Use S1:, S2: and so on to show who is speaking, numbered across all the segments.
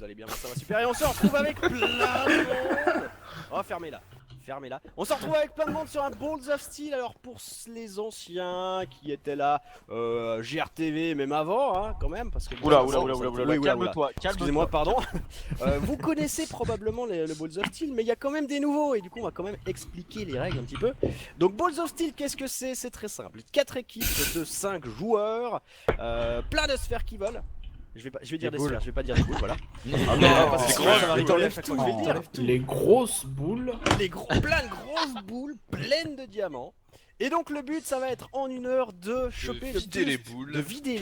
S1: vous allez bien, moi ça va super et on se retrouve avec plein de monde. Oh fermez-la, fermez-la. On se retrouve avec plein de monde sur un Balls of Steel. Alors pour les anciens qui étaient là, GRTV même avant hein, quand même parce que...
S2: Oula,
S1: calme-toi, excusez-moi, pardon. Vous connaissez probablement le Balls of Steel, mais il y a quand même des nouveaux et du coup on va quand même expliquer les règles un petit peu. Donc Balls of Steel, qu'est-ce que c'est? C'est très simple, 4 équipes de 5 joueurs, plein de sphères qui volent. Je vais dire des sphères, je vais pas dire des boules, voilà.
S3: Les grosses boules.
S1: Plein de grosses boules pleines de diamants. Et donc le but ça va être en 1 heure de choper de vider les boules, de diamants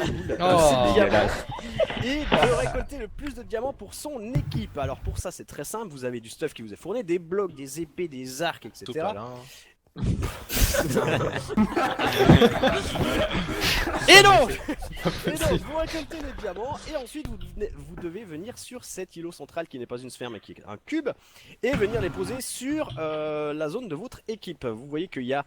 S1: et de récolter le plus de diamants pour son équipe. Alors pour ça c'est très simple, vous avez du stuff qui vous est fourni, des blocs, des épées, des arcs, etc. Et donc vous récoltez les diamants et ensuite vous devez venir sur cet îlot central qui n'est pas une sphère mais qui est un cube et venir les poser sur la zone de votre équipe. Vous voyez qu'il y a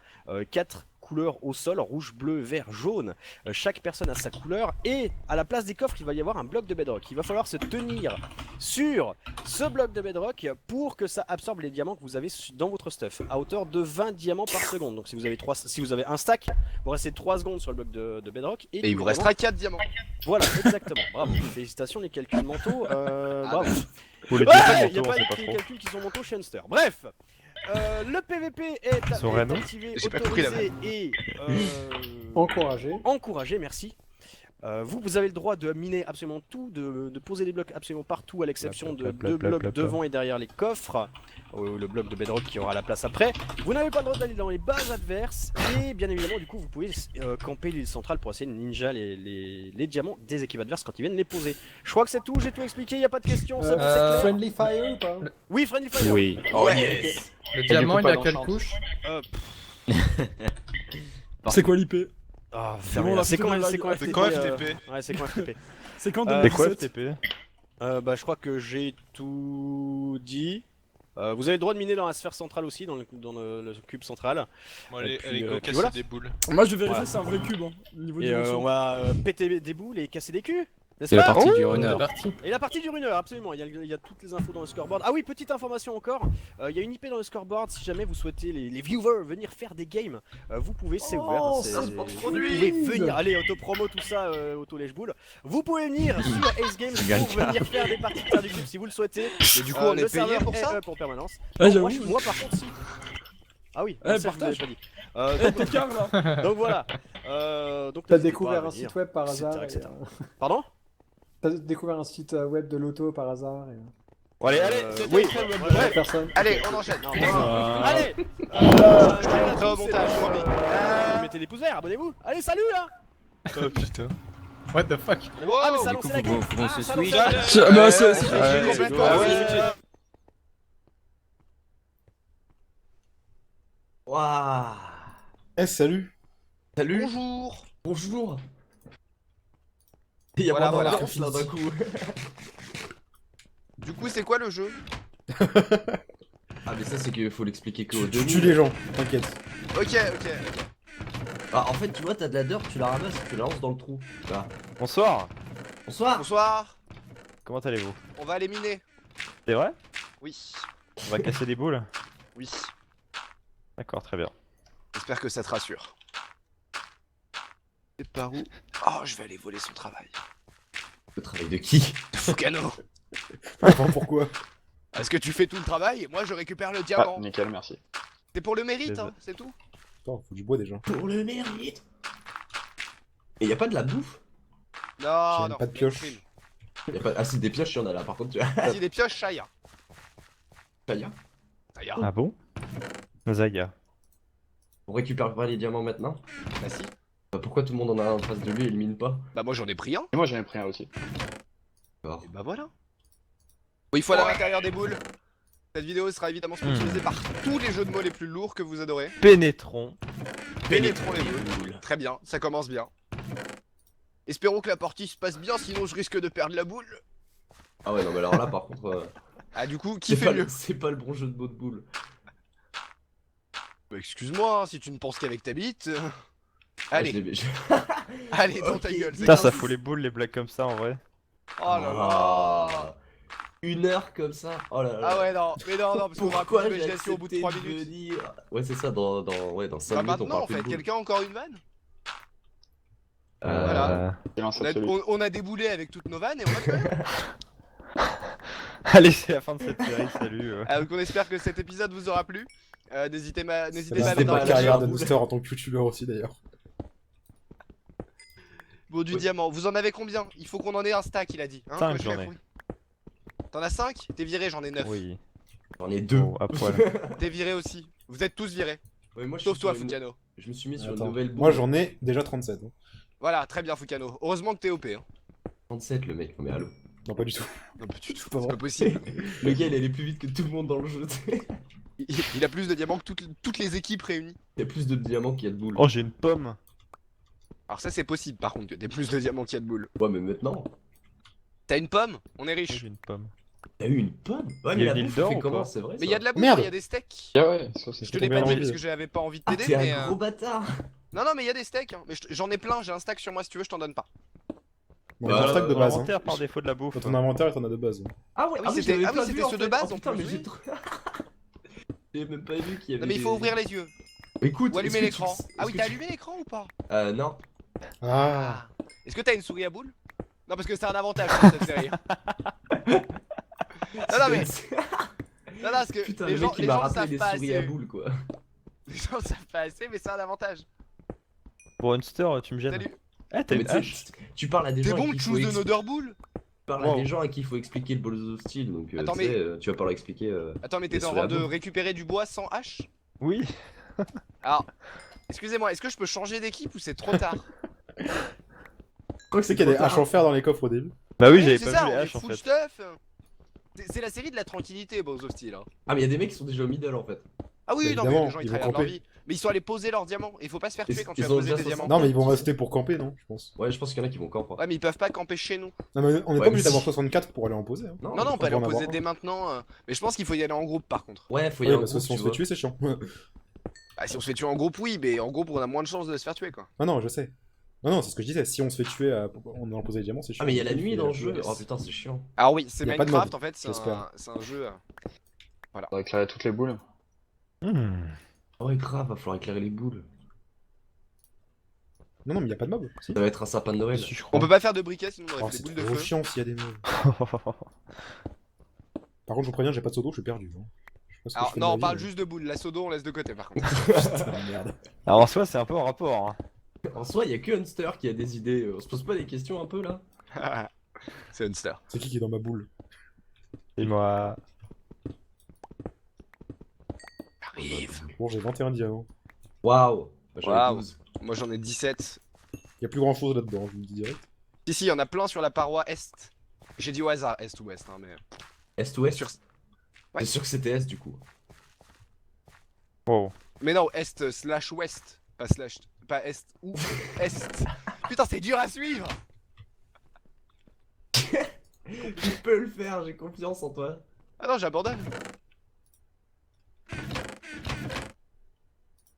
S1: 4 couleurs au sol, rouge, bleu, vert, jaune. Chaque personne a sa couleur et à la place des coffres il va y avoir un bloc de bedrock. Il va falloir se tenir sur ce bloc de bedrock pour que ça absorbe les diamants que vous avez dans votre stuff à hauteur de 20 diamants par seconde. Donc si vous avez un stack, vous restez 3 secondes sur le bloc de bedrock et
S2: il vous restera 4 diamants.
S1: Voilà, exactement. Bravo, félicitations les calculs mentaux. Bravo.
S4: Pour les
S1: Il n'y a
S4: mentaux,
S1: pas
S4: on sait pas
S1: les
S4: trop.
S1: calculs qui sont mentaux chez Hunster. Bref, le PVP est activé,
S2: J'ai pas compris la
S1: autorisé et encouragé, merci. Vous avez le droit de miner absolument tout, de poser des blocs absolument partout à l'exception de 2 blocs devant et derrière les coffres, le bloc de bedrock qui aura la place après. Vous n'avez pas le droit d'aller dans les bases adverses et bien évidemment du coup vous pouvez camper l'île centrale pour essayer de ninja les diamants des équipes adverses quand ils viennent les poser. Je crois que c'est tout, j'ai tout expliqué, il n'y a pas de questions. Ça, c'est clair.
S5: Friendly Fire ou pas?
S1: Oui, Friendly Fire.
S4: Oui.
S2: Oh yes.
S3: Le diamant,
S4: coup,
S3: il a
S4: pas
S3: quelle
S4: d'enchant.
S3: couche?
S5: C'est quoi l'IP?
S1: Ah,
S5: bon, là,
S1: c'est quand
S5: c'est
S1: FTP.
S2: C'est quand FTP?
S1: Ouais, c'est quand FTP.
S5: C'est quand
S1: Euh,
S4: C'est quoi
S5: 2017?
S4: FTP?
S1: Bah, je crois que j'ai tout dit. Vous avez le droit de miner dans la sphère centrale aussi, dans le cube central.
S6: Bon,
S1: Et
S6: allez,
S1: puis,
S6: allez, go
S1: puis
S6: casser
S1: voilà.
S6: des boules.
S5: Moi je vais vérifier,
S1: Voilà.
S5: c'est un vrai cube hein, au niveau
S1: Et
S5: dimension.
S1: on va péter des boules et casser des culs.
S7: C'est la partie du runner.
S1: Et la partie du runner, absolument. Il y a toutes les infos dans le scoreboard. Ah oui, petite information encore. Il y a une IP dans le scoreboard. Si jamais vous souhaitez les viewers venir faire des games, vous pouvez, c'est ouvert. Vous pouvez venir, allez, auto-promo, tout ça, auto-lèche-boule. Vous pouvez venir sur Ace Games pour venir faire des parties de Terre du Cube si vous le souhaitez. Et du coup,
S2: on est
S1: le
S2: payé
S1: serveur
S2: pour
S1: est
S2: ça
S1: up en permanence.
S5: Ouais,
S1: moi,
S5: j'avoue.
S1: moi, par contre, si. Ah oui,
S5: Eh,
S1: ça, je vous
S5: partage.
S1: avais pas dit.
S5: Eh, t'es car là.
S1: Donc voilà. Donc,
S8: T'as
S1: n'hésitez
S8: découvert
S1: pas à
S8: un
S1: venir,
S8: site web par
S1: etc.,
S8: hasard.
S1: etc. Pardon?
S8: T'as découvert un site web de l'auto par hasard.
S4: Bon, allez, allez.
S1: Oui,
S8: Bref, personne.
S2: Allez, on enchaîne.
S1: Allez.
S2: Je te montrerai au montage, promis.
S1: Mettez des pouces verts, abonnez-vous. Allez, salut là.
S6: Oh putain.
S3: What the fuck?
S1: Ah mais ça
S7: Du
S1: lance
S7: coup,
S1: la
S7: faut
S1: game.
S7: qu'on se
S1: Ça lance
S7: switch.
S1: la-
S5: Bah, c'est-
S2: Complètement.
S1: Ah ouais.
S7: Waouh.
S5: Eh, salut.
S7: Salut.
S2: Bonjour.
S7: Bonjour. Il y a
S2: Voilà,
S7: vraiment
S2: voilà.
S7: l'ambiance, là d'un coup.
S2: Du coup, c'est quoi le jeu?
S7: Ah mais ça c'est qu'il faut l'expliquer que au
S5: Tu
S7: demi.
S5: tues les gens, t'inquiète.
S2: Ok.
S7: Ah, en fait tu vois t'as de la dirt, tu la ramasses, tu la lances dans le trou. Voilà.
S4: Bonsoir.
S7: Bonsoir.
S2: Bonsoir.
S4: Comment allez-vous?
S2: On va aller miner.
S4: C'est vrai?
S2: Oui.
S4: On va casser des boules?
S2: Oui.
S4: D'accord, très bien.
S2: J'espère que ça te rassure. C'est par où? Oh, je vais aller voler son travail.
S7: Le travail de qui?
S2: Fukano.
S5: Enfin, pourquoi?
S2: Est-ce que tu fais tout le travail? Moi, je récupère le diamant.
S4: nickel, merci.
S2: C'est pour le mérite,
S4: Désolé.
S2: hein, c'est tout.
S5: Attends, faut du bois déjà.
S7: Pour le mérite. Et y a pas de la bouffe?
S2: Non,
S5: J'ai
S2: non.
S5: pas de pioche.
S2: prime.
S7: Y a pas... Ah si des pioches il y en a là par contre tu vois.
S2: Si des pioches, Shaya.
S7: Chaya.
S2: Shaya.
S4: Ah bon? Zaga.
S7: On récupère pas les diamants maintenant?
S2: Bah si.
S7: Bah, pourquoi tout le monde en a un en face de lui et il mine pas?
S2: Bah moi j'en ai pris un.
S4: Et moi j'en ai pris un aussi.
S7: Alors.
S2: Et bah voilà. Oui, il faut aller à l'intérieur des boules. Cette vidéo sera évidemment sponsorisée par tous les jeux de mots les plus lourds que vous adorez.
S4: Pénétrons.
S2: Pénétrons les boules. Très bien, ça commence bien. Espérons que la partie se passe bien, sinon je risque de perdre la boule.
S7: Ah ouais non mais alors là par contre
S2: Ah du coup, qui
S7: c'est
S2: fait
S7: pas,
S2: mieux?
S7: c'est pas le bon jeu de mots de boule.
S2: Bah excuse-moi, hein, si tu ne penses qu'avec ta bite.
S7: Ah,
S2: Allez,
S7: je l'ai- je-
S2: allez dans ta
S7: Ok.
S2: gueule. c'est
S4: Putain, ça
S2: grave.
S4: fout les boules, les blagues comme ça en vrai.
S2: Oh là là.
S7: 1 heure comme ça. Oh là là.
S2: Ah ouais, non, mais non, parce qu'on aura plus
S7: Pourquoi j'ai
S2: d'imagination au bout de 3
S7: accepté de
S2: minutes.
S7: venir Ouais, c'est ça, dans 5
S2: Bah
S7: minutes, on
S2: maintenant,
S7: parle
S2: en
S7: plus de
S2: fait,
S7: boule.
S2: quelqu'un a encore une vanne?
S7: Voilà.
S2: On a déboulé avec toutes nos vannes et on va jouer.
S4: Allez, c'est la fin de cette série, salut.
S2: Donc on espère que cet épisode vous aura plu. N'hésitez pas à
S5: C'est
S2: mettre
S7: pas
S2: dans
S5: ma
S2: les
S5: carrière de
S7: boule.
S5: booster en tant que youtubeur aussi d'ailleurs.
S2: Bon, du diamant. Vous en avez combien? Il faut qu'on en ait un stack, il a dit. Hein,
S4: 5
S2: Wesh,
S4: j'en ai.
S2: Fouille. T'en as 5? T'es viré, j'en ai 9.
S4: Oui.
S7: J'en ai 2.
S4: Oh, à poil.
S2: T'es viré aussi. Vous êtes tous virés.
S7: Ouais, moi, je
S2: Sauf
S7: suis
S2: toi,
S7: sur une-
S2: Fukano.
S7: Je me suis mis sur
S5: Attends.
S7: une nouvelle boule.
S5: Moi j'en ai déjà 37. Hein.
S2: Voilà, très bien, Fukano. Heureusement que t'es OP. Hein.
S7: 37 le mec, non mais allô.
S5: Non, pas du tout.
S2: Non, pas du tout.
S5: pas
S2: C'est
S5: vrai.
S2: pas possible.
S7: Le gars il allait plus vite que tout le monde dans le jeu.
S2: Il a plus de diamants que toutes les équipes réunies.
S7: Il y a plus de diamants qu'il y a de boules.
S4: Oh, j'ai une pomme.
S2: Alors ça c'est possible par contre que t'aies plus de diamants qu'il y a de boules.
S7: Ouais, mais maintenant,
S2: T'as une pomme? On est
S4: Oh,
S2: riche.
S4: j'ai une pomme.
S7: t'as eu une pomme. Ouais,
S4: Il
S7: mais
S4: y a
S7: la
S4: une
S7: bouffe,
S4: île d'or
S7: fait
S4: ou
S7: comment,
S4: pas
S7: c'est vrai
S2: Mais il y a de la bouffe,
S5: Merde.
S2: il y a des steaks.
S4: Ah ouais, ça
S2: Je te l'ai pas
S5: tombé
S2: dit
S5: dans
S2: parce
S5: le
S2: que j'avais pas envie de
S7: Ah,
S2: t'aider,
S7: t'es
S2: mais.
S7: un gros bâtard.
S2: Non, non, mais il y a des steaks. Hein. Mais j'en ai plein, j'ai un stack sur moi si tu veux, je t'en donne pas.
S5: Bon,
S7: Bah,
S5: j'ai un stack de
S4: Dans
S5: base. Hein.
S4: l'inventaire par défaut de la bouffe.
S5: Dans ton inventaire, t'en as de base.
S7: Ah ouais,
S2: Ah oui, c'était-
S7: je l'avais
S2: ah oui,
S7: pas
S2: c'était
S7: vu, en
S2: ceux de
S7: fait.
S2: base,
S7: Oh,
S2: en
S7: putain,
S2: plus,
S7: mais
S2: oui.
S7: j'ai trop. J'ai même pas vu qu'il y avait.
S2: Non, mais il faut
S7: des-
S2: ouvrir les yeux.
S7: Écoute,
S2: Ou allumer
S7: est-ce que
S2: l'écran.
S7: tu-
S2: Ah
S7: est-ce
S2: oui,
S7: que
S2: t'as
S7: tu-
S2: allumé l'écran ou pas?
S7: Non.
S5: Ah.
S2: Est-ce que t'as une souris à boule? Non, parce que c'est un avantage dans cette série. Non, non, mais. Non, non, parce que
S7: Putain,
S2: les
S7: le
S2: gens,
S7: mec il
S2: les
S7: m'a
S2: gens
S7: rappelé
S2: savent
S7: des
S2: pas
S7: souris à
S2: assez.
S7: boules quoi.
S2: Les gens savent pas assez, mais c'est un avantage.
S4: Pour Hunster, tu me gênes.
S2: Salut.
S4: Eh, t'as
S7: Mais
S4: une
S7: tu sais,
S4: hache.
S7: tu parles à des
S2: T'es
S7: gens à
S2: bon
S7: qui
S2: que
S7: il
S2: choose
S7: faut
S2: de Nether Bull?
S7: tu parles à
S2: Wow.
S7: des gens à qui il faut expliquer le Balls of Steel, donc
S2: Attends,
S7: tu
S2: mais-
S7: sais, tu vas pas leur expliquer.
S2: Attends, mais t'es
S7: Les
S2: en
S7: souris à
S2: train de
S7: boule.
S2: récupérer du bois sans hache?
S4: Oui.
S2: Alors, excusez-moi, est-ce que je peux changer d'équipe ou c'est trop tard?
S5: Quoi que c'est qu'il y a des haches en fer dans les coffres au début.
S4: Bah oui,
S2: Oui,
S4: j'avais
S2: c'est
S4: pas
S2: ça,
S4: vu les
S2: on est
S4: haches en
S2: full
S4: fait.
S2: stuff. C'est la série de la tranquillité, Balls of Steel. Hein.
S7: Ah, mais il y a des mecs qui sont déjà au middle en fait.
S2: Ah oui,
S5: Bah,
S2: non, mais
S5: évidemment,
S2: les gens ils
S5: ils vont
S2: travaillent leur
S5: camper.
S2: vie. Mais ils sont allés poser leurs diamants. Il faut pas se faire
S7: Ils-
S2: tuer quand tu
S7: ils
S2: vas
S7: ont
S2: poser
S7: déjà
S2: des diamants.
S5: Non, mais ils vont rester pour camper, non, je pense.
S7: Ouais, je pense qu'il y en a qui vont camper.
S2: Ouais, mais ils peuvent pas camper chez nous.
S5: Non, mais on est
S7: Ouais,
S5: pas obligé
S7: mais
S5: d'avoir
S7: si.
S5: 64 pour aller en poser. Hein.
S2: Non, non, on peut
S5: on
S2: aller en
S5: va en
S2: poser
S5: avoir
S2: dès maintenant. Mais je pense qu'il faut y aller en groupe par contre.
S7: Ouais, faut y
S5: Oui,
S7: aller en
S5: parce que
S7: groupe,
S5: si on
S7: tu
S5: se fait
S7: vois.
S5: tuer, c'est chiant.
S2: Ah, si on se fait tuer en groupe, oui, mais en groupe on a moins de chances de se faire tuer quoi.
S5: Non, non, je sais. Non, non, c'est ce que je disais. Si on se fait tuer en allant poser les diamants, c'est chiant.
S7: Ah, mais il y a la
S5: Il
S7: nuit
S5: faut
S7: dans le
S5: y
S7: jeu.
S5: aller.
S7: Oh putain, c'est chiant.
S2: Alors oui, c'est
S5: Y a pas de
S2: Minecraft
S5: mode,
S2: en fait, c'est
S5: j'espère.
S2: un jeu.
S6: On va éclairer toutes les boules.
S7: Ouais, grave, va falloir éclairer les boules.
S5: Non, non, mais y a pas de mob. Si.
S7: Ça va être un sapin de Noël.
S4: Si, je
S2: On
S4: crois.
S2: peut pas faire de briquet sinon on
S5: Oh,
S2: aurait fait
S5: c'est
S2: des boules de
S5: trop
S2: feu.
S5: chiant s'il y a des mobs. Par contre, je vous préviens, j'ai pas de seau d'eau, je suis perdu. Hein. Je sais pas ce que
S2: Alors
S5: je fais de
S2: non,
S5: ma
S2: on
S5: vie,
S2: parle
S5: mais-
S2: juste de boules, la sodo on laisse de côté par contre.
S5: Putain, merde.
S4: Alors en soi, c'est un peu en rapport. Hein.
S7: En soi, il y a que Hunster qui a des idées. On se pose pas des questions un peu là?
S2: C'est Hunster.
S5: C'est qui est dans ma boule?
S4: Et moi.
S2: Arrive.
S5: Bon, j'ai 21 diamants.
S7: Waouh! Bah, j'en ai
S2: Waouh.
S7: 12.
S2: Moi j'en ai 17.
S5: Y a plus grand chose là-dedans, je vous le dis direct.
S2: Si, si, il y en a plein sur la paroi est. J'ai dit au hasard est ou ouest, hein, mais.
S7: Est ou Ouest?
S2: Sur- Ouais.
S7: C'est sûr que c'était Est du coup.
S4: Wow.
S2: Mais non, est slash ouest. Pas slash. Pas est ou est. Putain, c'est dur à suivre!
S7: Tu peux le faire, j'ai confiance en toi.
S2: Ah non, j'abandonne.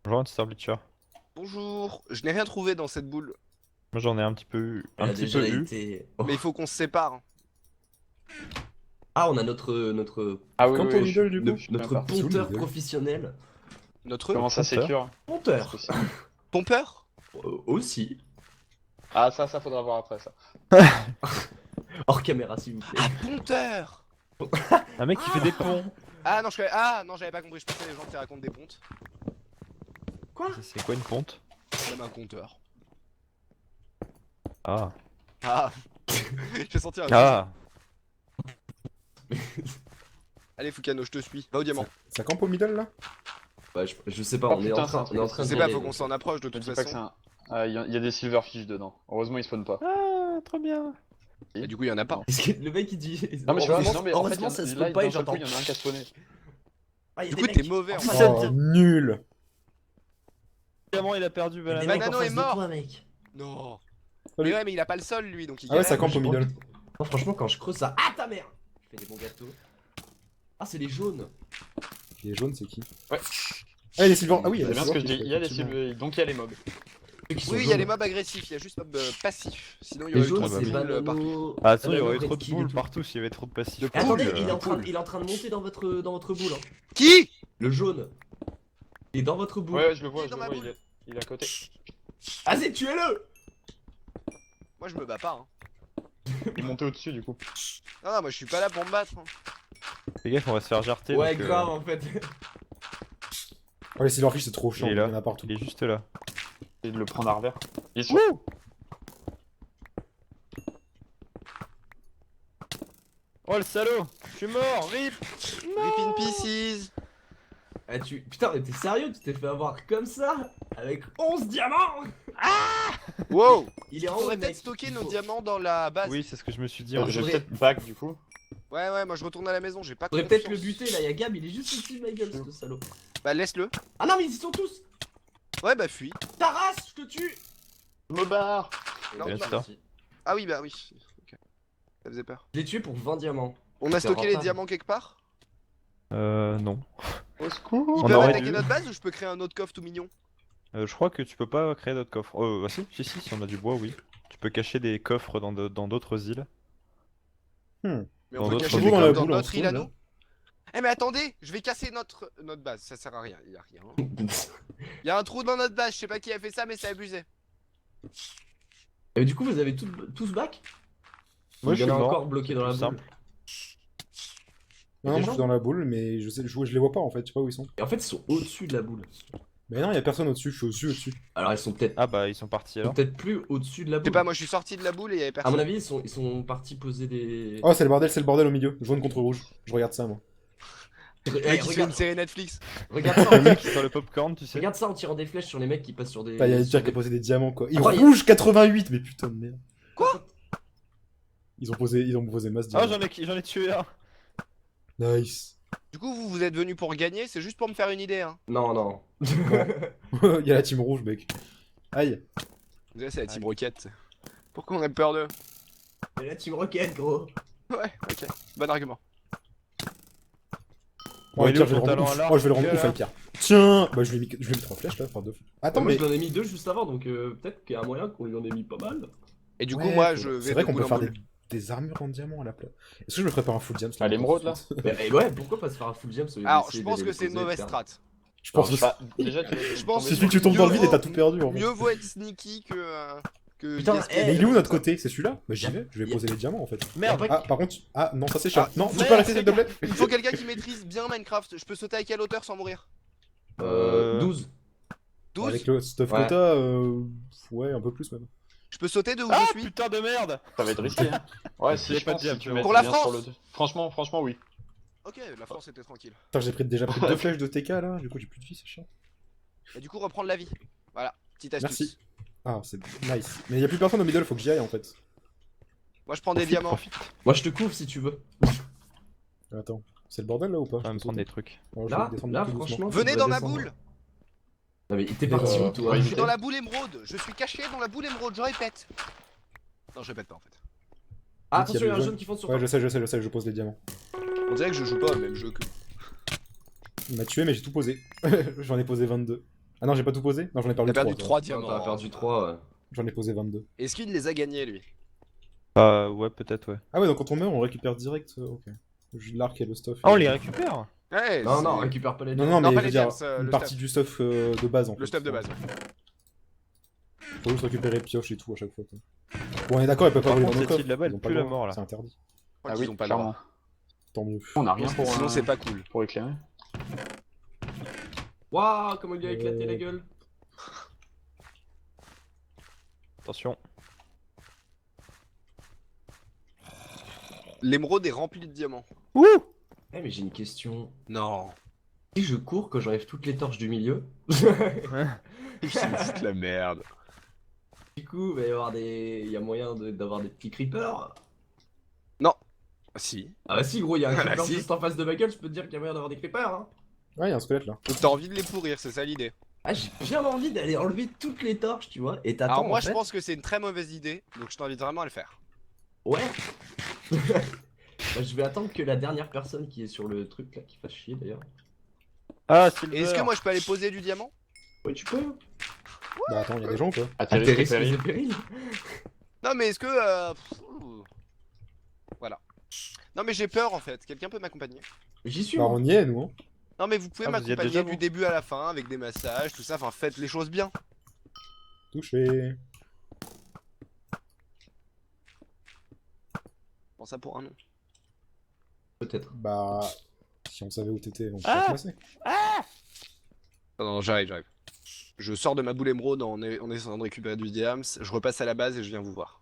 S4: Bonjour Hunter Bleacher.
S2: Bonjour, je n'ai rien trouvé dans cette boule.
S4: Moi j'en ai un petit peu eu.
S7: Elle
S4: Un
S7: a
S4: petit
S7: déjà
S4: peu eu.
S7: été. Oh.
S2: Mais il faut qu'on se sépare.
S7: Ah, on a notre
S6: Ah oui,
S5: Quand
S6: oui,
S5: au middle, du coup
S7: notre
S6: pas.
S5: C'est où,
S7: ponteur
S5: le middle
S7: professionnel.
S2: Notre
S6: Comment ça
S4: Ponteur.
S6: sécure?
S7: Ponteur.
S2: pompeur?
S7: Aussi.
S6: Ah ça faudra voir après ça.
S7: Hors caméra s'il vous plaît.
S2: Ah, ponteur!
S4: Un mec qui fait des ponts.
S2: Ah non, ah non, j'avais pas compris, je pensais les gens qui racontent des pontes.
S4: C'est quoi une ponte?
S2: Même un compteur.
S4: Ah.
S2: Ah! J'ai senti un.
S4: Ah.
S2: Allez, Fukano, je te suis. Va au diamant.
S5: Ça campe au middle là?
S7: Bah, je sais pas,
S6: Oh,
S7: on est
S6: putain,
S7: en train,
S6: c'est un
S7: on est en
S6: truc.
S7: train
S2: Je
S7: de
S2: sais pas,
S7: y
S2: faut
S7: aller,
S2: qu'on
S7: donc.
S2: s'en approche de
S6: Je
S2: toute
S6: dis pas que c'est
S2: façon.
S6: un. Il y a des silverfish dedans. Heureusement ils spawnent pas.
S4: Ah, trop bien.
S2: Et du coup, il y en a pas.
S7: Est-ce que le mec il dit.
S6: Non mais je
S7: heureusement,
S6: non mais en fait
S7: heureusement, ça se
S6: là
S7: peut pas et
S6: d'un seul coup,
S7: j'entends.
S6: il y en a un qui a spawné.
S7: Ah, y a
S2: Du
S7: des
S2: coup,
S7: mecs
S2: t'es mauvais en
S7: Ça
S2: fait.
S7: vient.
S5: Oh, nul!
S4: Évidemment, il a perdu
S7: y a des
S4: Banana.
S7: mecs en
S2: Banano
S7: face
S2: est
S7: de
S2: mort.
S7: toi, mec.
S2: Non.
S5: Salut.
S2: Mais ouais, mais il a pas le sol lui, donc il
S5: Ah ouais,
S2: galère.
S5: ça campe au
S7: j'ai
S5: middle.
S7: Non, franchement, quand je creuse ça. Ah ta mère! Je fais des bons gâteaux. Ah, c'est les jaunes.
S5: Les jaunes, c'est qui?
S6: Ouais.
S5: Ah, les silver. Ah oui, il y a
S6: C'est
S5: les
S6: bien ce que je dis.
S5: silver,
S6: Il y a les
S5: effectivement.
S6: silver, donc il y a les mobs.
S7: Ceux qui sont
S2: Oui, il y a
S7: jaunes.
S2: les mobs agressifs, il y a juste mob passif. Sinon, il y
S7: Les
S2: aurait eu
S7: jaunes,
S2: trop de
S7: c'est
S2: boules partout.
S7: Banano.
S4: Ah, sinon il y aurait eu
S7: Banano,
S4: trop de
S7: Red Kid et
S4: boules
S7: tout.
S4: partout s'il y avait trop de passifs.
S2: De
S7: Et attendez,
S2: Poule,
S7: il est en train,
S2: poule.
S7: il est en train de monter dans votre boule. Hein.
S2: Qui?
S7: Le jaune. Il est dans votre boule.
S6: Ouais, je le vois,
S2: Qui est dans ma boule
S6: il est à côté.
S7: Vas-y, tuez-le.
S2: Moi, je me bats pas. Hein.
S6: Il est monté au-dessus du coup.
S2: Non, moi, je suis pas là pour me battre. Hein.
S4: Les gars, on va se faire jarter.
S7: Ouais,
S4: donc,
S7: grave en fait.
S5: Oh, les silverfish, c'est trop chiant,
S4: Il est
S5: il y
S4: là.
S5: en a partout.
S4: Il est juste là.
S6: Et de le prendre à revers. Il est sur...
S4: Oh le salaud! Je suis mort! RIP!
S2: Rip in pieces.
S7: Ah, putain, mais t'es sérieux? Tu t'es fait avoir comme ça? Avec 11 diamants?
S2: Wow.
S7: Il est en
S2: On
S7: haut,
S2: pourrait
S7: mec.
S2: peut-être stocker
S7: Il
S2: nos
S7: faut-
S2: diamants dans la base.
S4: Oui, c'est ce que je me suis dit.
S7: Alors,
S4: en
S6: Je
S4: fait.
S6: vais
S7: faudrait-
S6: peut-être back du coup.
S2: Ouais, moi, je retourne à la maison, j'ai pas
S7: Faudrait peut-être le
S2: confiance.
S7: buter là, y'a Gab, il est juste au-dessus de ma gueule, ce salaud.
S2: Bah, laisse-le.
S7: Ah non, mais ils y sont tous!
S2: Ouais, bah, fuis.
S7: Ta race, je te tue!
S6: Je me barre.
S2: Non,
S4: Bien
S2: bah,
S4: sûr.
S2: Ah oui, bah oui. Ok. Ça faisait peur.
S7: Je l'ai tué pour 20 diamants.
S2: On a
S7: C'est
S2: stocké les
S7: rentable.
S2: diamants quelque part?
S4: Non.
S6: Au secours.
S2: Ils
S4: On
S2: peuvent
S4: aurait
S2: attaquer
S4: dû.
S2: notre base ou je peux créer un autre coffre tout mignon?
S4: Je crois que tu peux pas créer d'autres coffres. Bah si on a du bois, oui. Tu peux cacher des coffres dans d'autres îles.
S2: Mais
S4: Dans
S2: on peut
S4: d'autres
S2: cacher
S5: îles.
S2: des
S5: Dans
S2: coffres
S5: la
S2: dans
S5: boule,
S2: notre île à
S5: ensemble,
S2: nous? Eh mais attendez, je vais casser notre base, ça sert à rien, il y a rien. Il y a un trou dans notre base, je sais pas qui a fait ça mais c'est abusé.
S7: Et du coup, vous avez tous back?
S4: Moi,
S7: Il y
S4: je
S7: en
S4: suis
S7: a
S4: mort.
S7: encore bloqué dans la
S4: Plus
S7: boule.
S4: simple.
S5: Non,
S7: des
S5: je
S7: gens
S5: suis dans la boule, mais je les vois pas en fait, je sais pas où ils sont.
S7: Et en fait, ils sont au-dessus de la boule.
S5: Mais non, y a personne au-dessus, je suis au-dessus.
S7: Alors, ils sont peut-être
S4: Ah bah ils sont partis alors.
S7: peut-être plus au-dessus de la
S2: Je sais
S7: boule.
S2: pas, moi je suis sorti de la boule et il y avait
S7: À
S2: personne.
S7: mon avis, ils sont partis poser des.
S5: Oh, c'est le bordel au milieu, jaune contre rouge. Je regarde ça, moi.
S2: Le
S7: Eh,
S2: mec qui fait une
S7: regarde,
S2: série Netflix.
S7: regarde ça,
S4: Le mec qui sort le popcorn, tu sais.
S7: regarde ça en tirant des flèches sur les mecs qui passent sur des.
S5: Bah, y a des
S7: sur
S5: tirs qui
S7: des-
S5: a posé des diamants quoi. Et
S7: Ah, ouais,
S5: rouge 88, mais putain de merde.
S2: Quoi?
S5: Ils ont posé masse
S4: Ah
S5: diamants.
S4: j'en ai tué un.
S5: Nice.
S2: Du coup vous êtes venus pour gagner, c'est juste pour me faire une idée hein.
S7: Non, non.
S5: Y a la team rouge, mec. Aïe.
S2: Vous savez c'est la team Rocket. Pourquoi on a peur d'eux?
S7: Et la team Rocket, gros.
S2: Ouais, ok, bon argument.
S5: Oh,
S4: il est
S5: Pierre,
S4: où
S5: je vais
S4: ton
S5: le rendre
S4: talent
S5: ouf.
S4: à
S5: Oh, je vais le rendre
S4: l'arc,
S5: ouf avec Pierre. Tiens. Bah, je lui ai mis 3 flèches là, enfin 2. Attends,
S7: Moi,
S5: mais.
S7: je lui en ai mis 2 juste avant, donc peut-être qu'il y a un moyen qu'on lui en ait mis pas mal.
S2: Et du coup
S5: Ouais,
S2: moi je vais
S5: C'est vrai
S2: de
S5: qu'on
S2: boule
S5: peut
S2: en
S5: faire
S2: boule.
S5: des armures en diamant à la place. Est-ce que je me ferais pas un full diam
S6: Ah, l'émeraude, là
S7: Mais ouais, pourquoi pas se faire un full jam
S2: Alors je pense que c'est une mauvaise strat.
S5: Je pense que
S6: Bah, déjà, tu
S2: Je pense
S5: c'est celui que tu tombes dans le vide et t'as tout perdu en fait.
S2: Mieux vaut être sneaky que
S7: Putain,
S2: gaspiller.
S5: Mais il est où notre côté? C'est celui-là? Bah j'y vais, je vais
S7: Y a-
S5: poser les diamants en fait.
S4: Merde.
S5: Ah par contre, ah non ça c'est chiant.
S2: Ah,
S5: Non, tu
S2: merde,
S5: peux arrêter s'il te plaît?
S2: Il faut quelqu'un qui maîtrise bien Minecraft. Je peux sauter à quelle hauteur sans mourir?
S7: 12.
S2: 12?
S5: Avec le stuff
S7: Ouais.
S5: que t'as, ouais un peu plus même.
S2: Je peux sauter de où
S4: Ah
S2: je suis?
S4: putain de merde.
S6: Ça va être risqué. Hein. Ouais, si
S4: J'ai
S6: je
S4: pas de
S6: pense
S4: diam,
S6: si tu
S4: tu vois.
S6: mets
S2: Pour la
S6: bien
S2: France
S6: sur le... Franchement, oui.
S2: Ok, la France était tranquille.
S5: Putain j'ai déjà pris 2 flèches de TK là, du coup j'ai plus de vie, c'est chiant.
S2: Et du coup reprendre la vie. Voilà, petite astuce.
S5: Merci. Ah c'est nice. Mais y a plus personne au middle, faut que j'y aille en fait.
S2: Moi je prends des diamants.
S7: Moi, je te couvre si tu veux.
S5: Attends, c'est le bordel là ou pas?
S4: On va me prendre des trucs.
S5: Alors, je vais
S7: Là,
S5: descendre
S7: là,
S5: tout doucement.
S7: franchement. tu
S2: Venez
S7: devrais
S2: dans ma
S7: descendre.
S2: boule.
S7: Non, mais t'es parti où, toi?
S6: ouais,
S2: Je suis dans la boule émeraude. Je suis caché dans la boule émeraude, je répète. Non, je répète pas en fait.
S7: Ah,
S5: Vite,
S7: attention,
S5: y
S7: il y
S5: a
S7: a un
S5: le
S7: jaune qui fonce sur
S5: Ouais
S7: toi.
S5: je sais, je pose les diamants.
S2: On dirait que je joue pas au même jeu que.
S5: Il m'a tué mais j'ai tout posé. J'en ai posé 22. Ah non j'ai pas tout posé? Non j'en ai
S2: On a
S5: perdu
S2: perdu
S5: 3.
S2: 3
S7: Non,
S2: diamants.
S7: t'as perdu 3.
S5: J'en ai posé 22.
S2: Est-ce qu'il les a gagnés lui?
S4: Ouais peut-être ouais.
S5: Ah ouais donc quand on meurt on récupère direct, ok. J'ai l'arc et le stuff.
S4: Ah on les récupère.
S2: Ouais,
S7: Non,
S2: c'est-
S7: non, récupère pas les
S5: Non,
S7: diamants.
S5: non,
S2: Non,
S5: mais
S2: pas
S5: je veux
S2: les
S5: dire,
S2: diams,
S5: une
S2: le
S5: partie du stuff de base en fait.
S2: Le stuff de base.
S5: Faut juste récupérer pioche et tout à chaque fois. Quoi. Bon, on est d'accord, elle peut pas
S4: Par
S5: voler dans
S4: contre,
S5: nos
S4: cette
S5: coffres.
S4: île là-bas, elle
S5: Ils ont pas
S4: pue
S5: le
S4: la
S5: droit,
S4: mort, là.
S5: C'est interdit.
S2: Je crois
S6: Ah
S2: qu'ils
S6: oui,
S2: ont pas le
S6: clairement.
S2: droit.
S5: Tant mieux.
S6: On a rien pour
S2: Sinon c'est pas cool.
S6: pour éclairer.
S7: Waouh, comment il lui a éclaté la gueule.
S4: Attention.
S2: L'émeraude est remplie de diamants.
S7: Eh, mais j'ai une question.
S2: Non.
S7: Si je cours, que j'enlève toutes les torches du milieu,
S2: Je me fous de la merde.
S7: du coup, il va y avoir il y a moyen d'avoir des petits creepers.
S2: Ah si.
S7: Ah bah si, gros, il y a un
S2: Ah
S7: creeper
S2: bah si.
S7: juste en face de ma gueule, je peux te dire qu'il y a moyen d'avoir des creepers. Hein.
S5: Ouais, y'a un squelette là.
S2: Donc t'as envie de les pourrir, c'est ça l'idée.
S7: Ah, j'ai bien envie d'aller enlever toutes les torches, tu vois. Et t'attends.
S2: Alors moi
S7: en
S2: je
S7: fait.
S2: pense que c'est une très mauvaise idée, donc je t'invite vraiment à le faire.
S7: Ouais. Bah, je vais attendre que la dernière personne qui est sur le truc là, qui fasse chier d'ailleurs.
S4: Ah
S2: Et
S4: Silver.
S2: est-ce que moi je peux aller poser du diamant?
S7: Ouais, tu peux.
S5: Bah attends, y'a des gens ou quoi?
S6: À tes
S7: À tes
S6: risques et
S7: risques et
S6: périls.
S7: périls.
S2: Non, mais est-ce que. Voilà. Non, mais j'ai peur en fait. Quelqu'un peut m'accompagner?
S7: J'y suis.
S5: Bah
S7: moi.
S5: on y est nous, hein.
S2: Non, mais vous pouvez
S4: Ah, vous y êtes
S2: m'accompagner
S4: déjà,
S2: du
S4: vous
S2: début à la fin avec des massages, tout ça. Enfin, faites les choses bien.
S5: Touché.
S2: Prends ça pour un nom.
S7: Peut-être.
S5: Bah... Si on savait où t'étais, on
S1: Ah
S5: peut passer.
S2: Non, non, j'arrive. Je sors de ma boule émeraude en essayant de récupérer du diams. Je repasse à la base et je viens vous voir.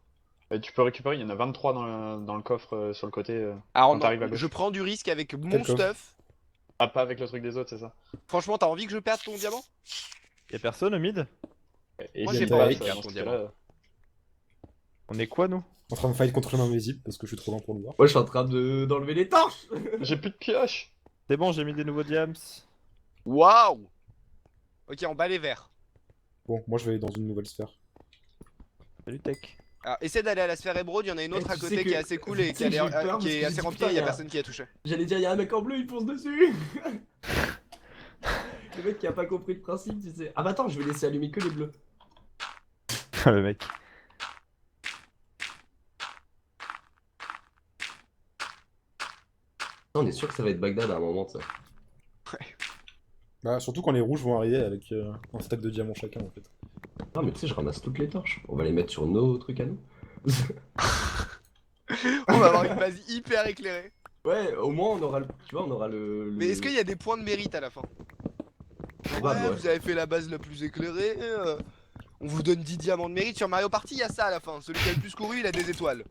S6: Et tu peux récupérer, il y en a 23 dans le coffre sur le côté.
S2: Alors,
S6: Quand t'arrives à
S2: non,
S6: gauche.
S2: je prends du risque avec mon
S5: Quel coffre?
S2: stuff.
S6: Ah, pas avec le truc des autres, c'est ça?
S2: Franchement, t'as envie que je perde ton diamant?
S4: Y'a personne au mid?
S6: Et
S2: Moi,
S6: si
S5: j'ai
S6: tu
S5: pas
S6: passes,
S5: avec
S6: dans
S2: ton
S6: ce cas-là,
S4: On est quoi nous?
S5: En train de fight contre l'homme invisible parce que je suis trop lent pour le voir.
S7: Moi, je suis en train d'enlever les torches.
S6: J'ai plus de pioche!
S4: C'est bon, j'ai mis des nouveaux diams.
S2: Waouh! Ok, on bat les verts.
S5: Bon, moi je vais aller dans une nouvelle sphère.
S4: Salut Tech.
S2: Alors, essaie d'aller à la sphère émeraude, il y en a une autre
S7: tu
S2: à
S7: sais
S2: côté
S7: que-
S2: qui est assez cool et
S7: tu sais que j'ai eu peur parce
S2: qui
S7: que
S2: est
S7: j'ai
S2: assez
S7: dit,
S2: remplie,
S7: putain,
S2: il y a
S7: y a-
S2: personne qui a touché.
S7: J'allais dire, y'a un mec en bleu, il fonce dessus. Le mec qui a pas compris le principe, tu sais. Ah bah attends, je vais laisser allumer que les bleus.
S4: Le mec.
S7: On est sûr que ça va être Bagdad à un moment, tu sais.
S5: Bah surtout quand les rouges vont arriver avec un stack de diamants chacun en fait.
S7: Non mais tu sais, je ramasse toutes les torches. On va les mettre sur nos trucs à nous.
S2: On va avoir une base hyper éclairée.
S7: Ouais, au moins on aura le... Tu vois, on aura le...
S2: Mais est-ce qu'il y a des points de mérite à la fin?
S7: Probable,
S2: Ouais,
S7: ouais.
S2: vous avez fait la base la plus éclairée. On vous donne 10 diamants de mérite. Sur Mario Party, il y a ça à la fin. Celui qui a le plus couru, il a des étoiles.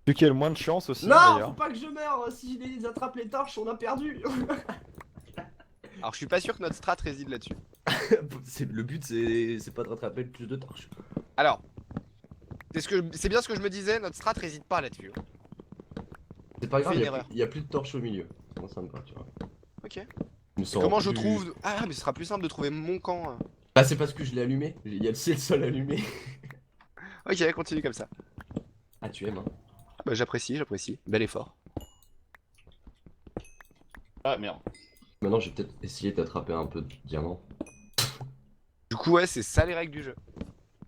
S4: Celui qui a le moins de chance aussi
S7: Non,
S4: d'ailleurs.
S7: faut pas que je meure. Si je les attrape les torches, on a perdu.
S2: Alors, je suis pas sûr que notre strat réside là-dessus.
S7: Le but, c'est pas de rattraper le plus de torches.
S2: Alors, c'est bien ce que je me disais, notre strat réside pas là-dessus.
S7: C'est pas grave,
S2: Fais une
S7: y a
S2: erreur.
S7: plus- y a plus de torches au milieu. Moi, ça me va, tu vois.
S2: Ok.
S7: Je me sens
S2: Comment je
S7: plus-
S2: trouve. Ah, mais ce sera plus simple de trouver mon camp.
S7: Bah, c'est parce que je l'ai allumé. Il y a le sol allumé.
S2: Ok, continue comme ça.
S7: Ah, tu aimes, hein.
S2: Ah bah, j'apprécie. Bel effort.
S6: Ah merde.
S7: Maintenant, je vais peut-être essayer d'attraper un peu de diamants.
S2: Du coup, ouais, c'est ça les règles du jeu.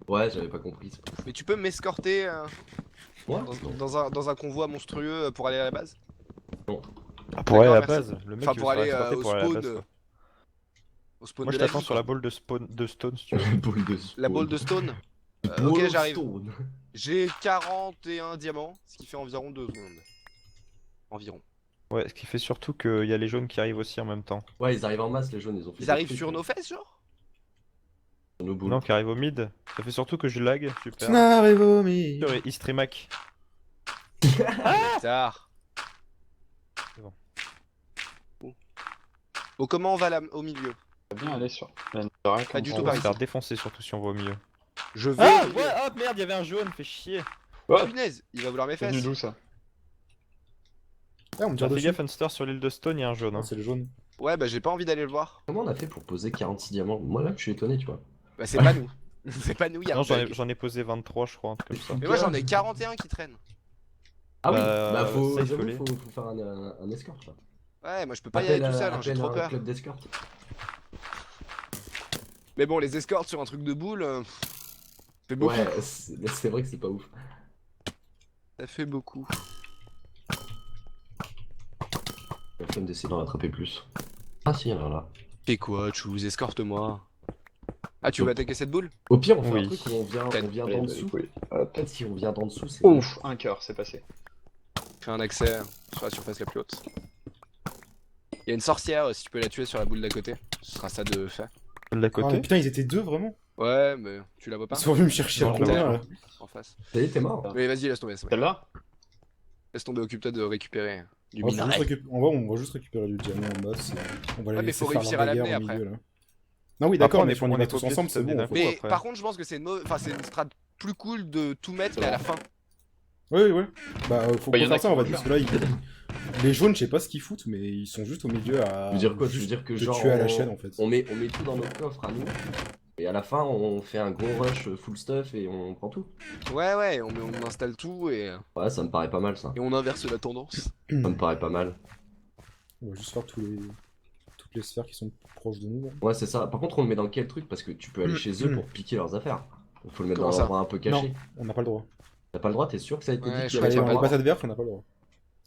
S7: Ouais, j'avais pas compris. c'est pas-
S2: Mais tu peux m'escorter
S7: Ouais,
S2: dans un convoi monstrueux pour aller à la base?
S4: Ah, pour aller à la
S2: D'accord, merci.
S4: base. Le mec
S2: Enfin,
S4: il
S2: pour
S4: veut se
S2: aller
S4: faire escorter
S2: au
S4: pour aller à la
S2: spawn.
S4: base, quoi.
S2: Au spawn
S4: Moi
S2: de
S4: je
S2: la
S4: t'attends
S2: vie,
S4: sur
S2: quoi.
S4: la boule de stone si tu veux.
S7: La boule de
S2: La boule de stone.
S7: Ball
S2: Ok,
S7: of
S2: j'arrive.
S7: stone.
S2: J'ai 41 diamants, ce qui fait environ 2 secondes. Environ.
S4: Ouais, ce qui fait surtout qu'il y a les jaunes qui arrivent aussi en même temps.
S7: Ouais, ils arrivent en masse, les jaunes, ils ont fait.
S2: Ils
S7: des
S2: arrivent
S7: trucs,
S2: sur
S7: hein,
S2: nos fesses, genre?
S7: sur nos boules.
S4: Non, qui arrivent au mid. Ça fait surtout que je lag, super.
S5: Snare vomi.
S4: Sur Istremak.
S2: Tard.
S4: C'est bon.
S2: Bon, comment on va là, au milieu?
S6: On va bien aller sur la Netherrack,
S2: Pas du
S6: comme
S2: tout
S6: ça.
S4: On va
S2: par
S4: se
S2: ici.
S4: faire défoncer surtout si on va au milieu.
S2: Je vais.
S4: Ah
S2: au milieu.
S4: ouais, ah merde, il y avait un jaune, fait chier.
S6: Ouais,
S2: Punaise, il va vouloir mes
S6: c'est venu
S2: fesses.
S6: d'où ça?
S5: Ah on me tire
S4: Fais
S5: dessus.
S4: gaffe, Funster, sur l'île de Stone, il y a un jaune.
S5: Ah,
S4: Hein.
S5: c'est le jaune.
S2: Ouais, bah j'ai pas envie d'aller le voir.
S7: Comment on a fait pour poser 46 diamants? Moi, là, je suis étonné, tu vois.
S2: Bah c'est pas nous. C'est pas nous, y'a
S4: Non,
S2: un bug.
S4: j'en ai posé 23, je crois, un truc comme ça.
S2: Mais moi j'en ai 41 qui traînent.
S7: Ah oui,
S4: Bah,
S7: bah faut,
S4: safe
S7: j'avoue,
S4: collé.
S7: faut faire un escort, là.
S2: Ouais, moi je peux pas y aller tout seul, hein, j'ai
S7: appelle
S2: trop
S7: un
S2: peur.
S7: club d'escorte.
S2: Mais bon, les escortes sur un truc de boule, ça fait beaucoup.
S7: Ouais, c'est vrai que c'est pas ouf.
S2: Ça fait beaucoup.
S7: La flemme d'essayer d'en rattraper plus. Ah si, alors là.
S2: Fais quoi, Chouz? Escorte-moi. Ah, tu veux attaquer cette boule?
S7: Au pire, on fait
S4: Oui.
S7: un truc où on vient
S2: Allez,
S7: d'en
S6: Allez,
S7: dessous.
S6: oui. Hop.
S7: Peut-être si on vient d'en dessous, c'est...
S6: Ouf, un cœur, c'est passé.
S2: Fais un accès sur la surface la plus haute. Il y a une sorcière, si tu peux la tuer sur la boule d'à côté, ce sera ça de fait.
S4: De la
S5: Ah, mais
S4: côté.
S5: putain ils étaient deux vraiment.
S2: Ouais, mais tu la vois pas
S5: Ils sont venus me chercher
S4: Non,
S5: à
S4: je
S5: combien
S4: vois
S5: là.
S2: en face.
S7: Ça y est, t'es mort.
S2: Mais vas-y, laisse tomber,
S6: Celle-là?
S2: laisse tomber, occupe-toi de récupérer du
S5: On va,
S2: minerai.
S5: on va juste récupérer du diamant en masse. On va
S2: Ouais,
S5: les
S2: mais
S5: laisser
S2: faut
S5: faire
S2: réussir
S5: leur
S2: à
S5: bagarre
S2: l'amener
S5: au
S2: après.
S5: milieu là. Non oui d'accord,
S4: Après,
S5: mais si on y
S4: est
S5: va
S4: pas
S5: tous
S4: obligé de
S5: ensemble
S4: se
S5: c'est
S4: donner
S5: bon.
S4: d'un coup.
S2: Mais
S4: après.
S2: par contre, je pense que c'est enfin, c'est une strat plus cool de tout mettre mais à la fin.
S5: Oui, oui. Bah, faut
S6: Bah, y en a
S5: faire ça,
S6: qui
S5: on va
S6: vont
S5: dire, parce que là, les jaunes, je sais pas ce qu'ils foutent, mais ils sont juste au milieu à.
S7: Je veux dire quoi? Je veux dire que
S5: te
S7: genre...
S5: tuer à la chaîne, en fait.
S7: On met tout dans notre coffre à nous. Et à la fin, on fait un gros rush full stuff et on prend tout.
S2: Ouais, ouais, on installe tout et
S7: Ouais, ça me paraît pas mal, ça.
S2: on inverse la tendance.
S7: Ça me paraît pas mal.
S5: On va juste faire toutes toutes les sphères qui sont proches de nous. Là.
S7: Ouais, c'est ça. Par contre, on le met dans quel truc? Parce que tu peux aller chez eux pour piquer leurs affaires. Il faut le mettre
S2: Comment
S7: dans un
S2: ça
S7: endroit un peu caché.
S5: Non, on n'a pas le droit.
S7: T'as pas le droit, t'es sûr que ça a été
S2: Ouais,
S7: dit
S2: je
S7: qu'il y
S2: crois
S7: avait
S2: qu'il y a
S7: pas
S2: pas
S7: le
S5: On
S2: le
S5: passe
S7: droit?
S5: adverse, on n'a pas le droit.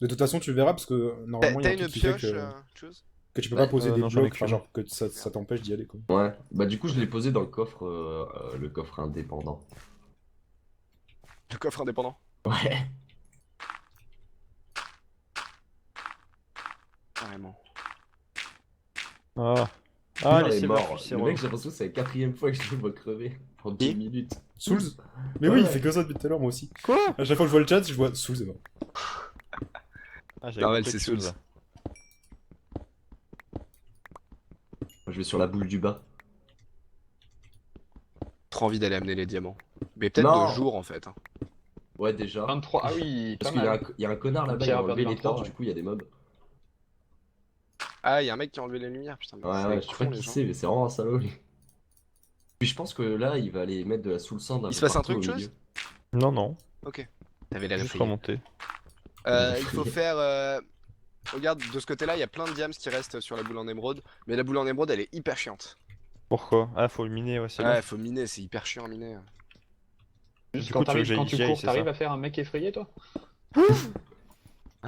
S5: De toute façon, tu verras parce que normalement, il y a
S2: T'as
S5: un
S2: une
S5: truc qui fait
S2: pioche,
S5: que tu peux
S2: Ouais.
S5: pas poser des
S4: non, j'en ai
S5: blocs, enfin,
S4: qu'une.
S5: genre que ça t'empêche d'y aller. Quoi.
S7: Ouais. Bah du coup, je l'ai posé dans le coffre indépendant.
S2: Le coffre indépendant.
S7: Ouais.
S2: Carrément.
S4: Ah,
S7: Ah,
S4: les
S7: il est
S4: silver
S7: mort.
S4: c'est
S7: Le
S4: relou.
S7: mec, j'ai l'impression que c'est la 4ème fois que je le vois crever en 10 minutes.
S5: Souls Mais
S7: Ouais,
S5: oui, il
S7: ouais.
S5: fait que ça depuis tout à l'heure, moi aussi.
S4: Quoi?
S5: À chaque fois que je vois le chat, je vois Souls est mort.
S4: Ah, j'avais
S2: Normal,
S4: compris
S2: c'est
S4: que
S2: Souls.
S7: Je vais sur la boule du bas.
S2: Trop envie d'aller amener les diamants. Mais peut-être
S7: Non.
S2: 2 jours en fait. Hein.
S7: Ouais, déjà.
S6: 23, ah oui,
S7: Parce
S6: pas
S7: qu'il y, a
S6: mal.
S7: il y a un connard là-bas, il
S6: Pierre
S7: a enlevé
S6: a
S7: les
S6: perdu
S7: torches,
S6: 23,
S7: du coup, il y a des mobs.
S2: Ah, il y a un mec qui a enlevé les lumières, putain. mais
S7: Ouais,
S2: c'est
S7: ouais, je sais pas
S2: con,
S7: qui
S2: les gens.
S7: c'est, mais c'est vraiment un salaud, lui. Puis je pense que là, il va aller mettre de la soul sand un
S2: Il
S7: peu
S2: se passe un
S7: partout
S2: truc,
S7: au
S2: chose
S7: milieu.
S4: Non, non,
S2: Ok. T'avais l'air
S4: juste
S2: effrayé.
S4: remonter.
S2: Il faut faire. Regarde, de ce côté-là, il y a plein de diams qui restent sur la boule en émeraude. Mais la boule en émeraude, elle est hyper chiante.
S4: Pourquoi? Ah, faut le miner, ouais, c'est
S2: Ouais,
S4: long.
S2: faut miner, c'est hyper chiant à miner.
S6: Juste
S4: Du
S6: quand
S4: coup, tu veux que
S6: quand tu
S4: j'y aille,
S6: cours,
S4: c'est
S6: t'arrives
S4: ça
S6: à faire un mec effrayé, toi?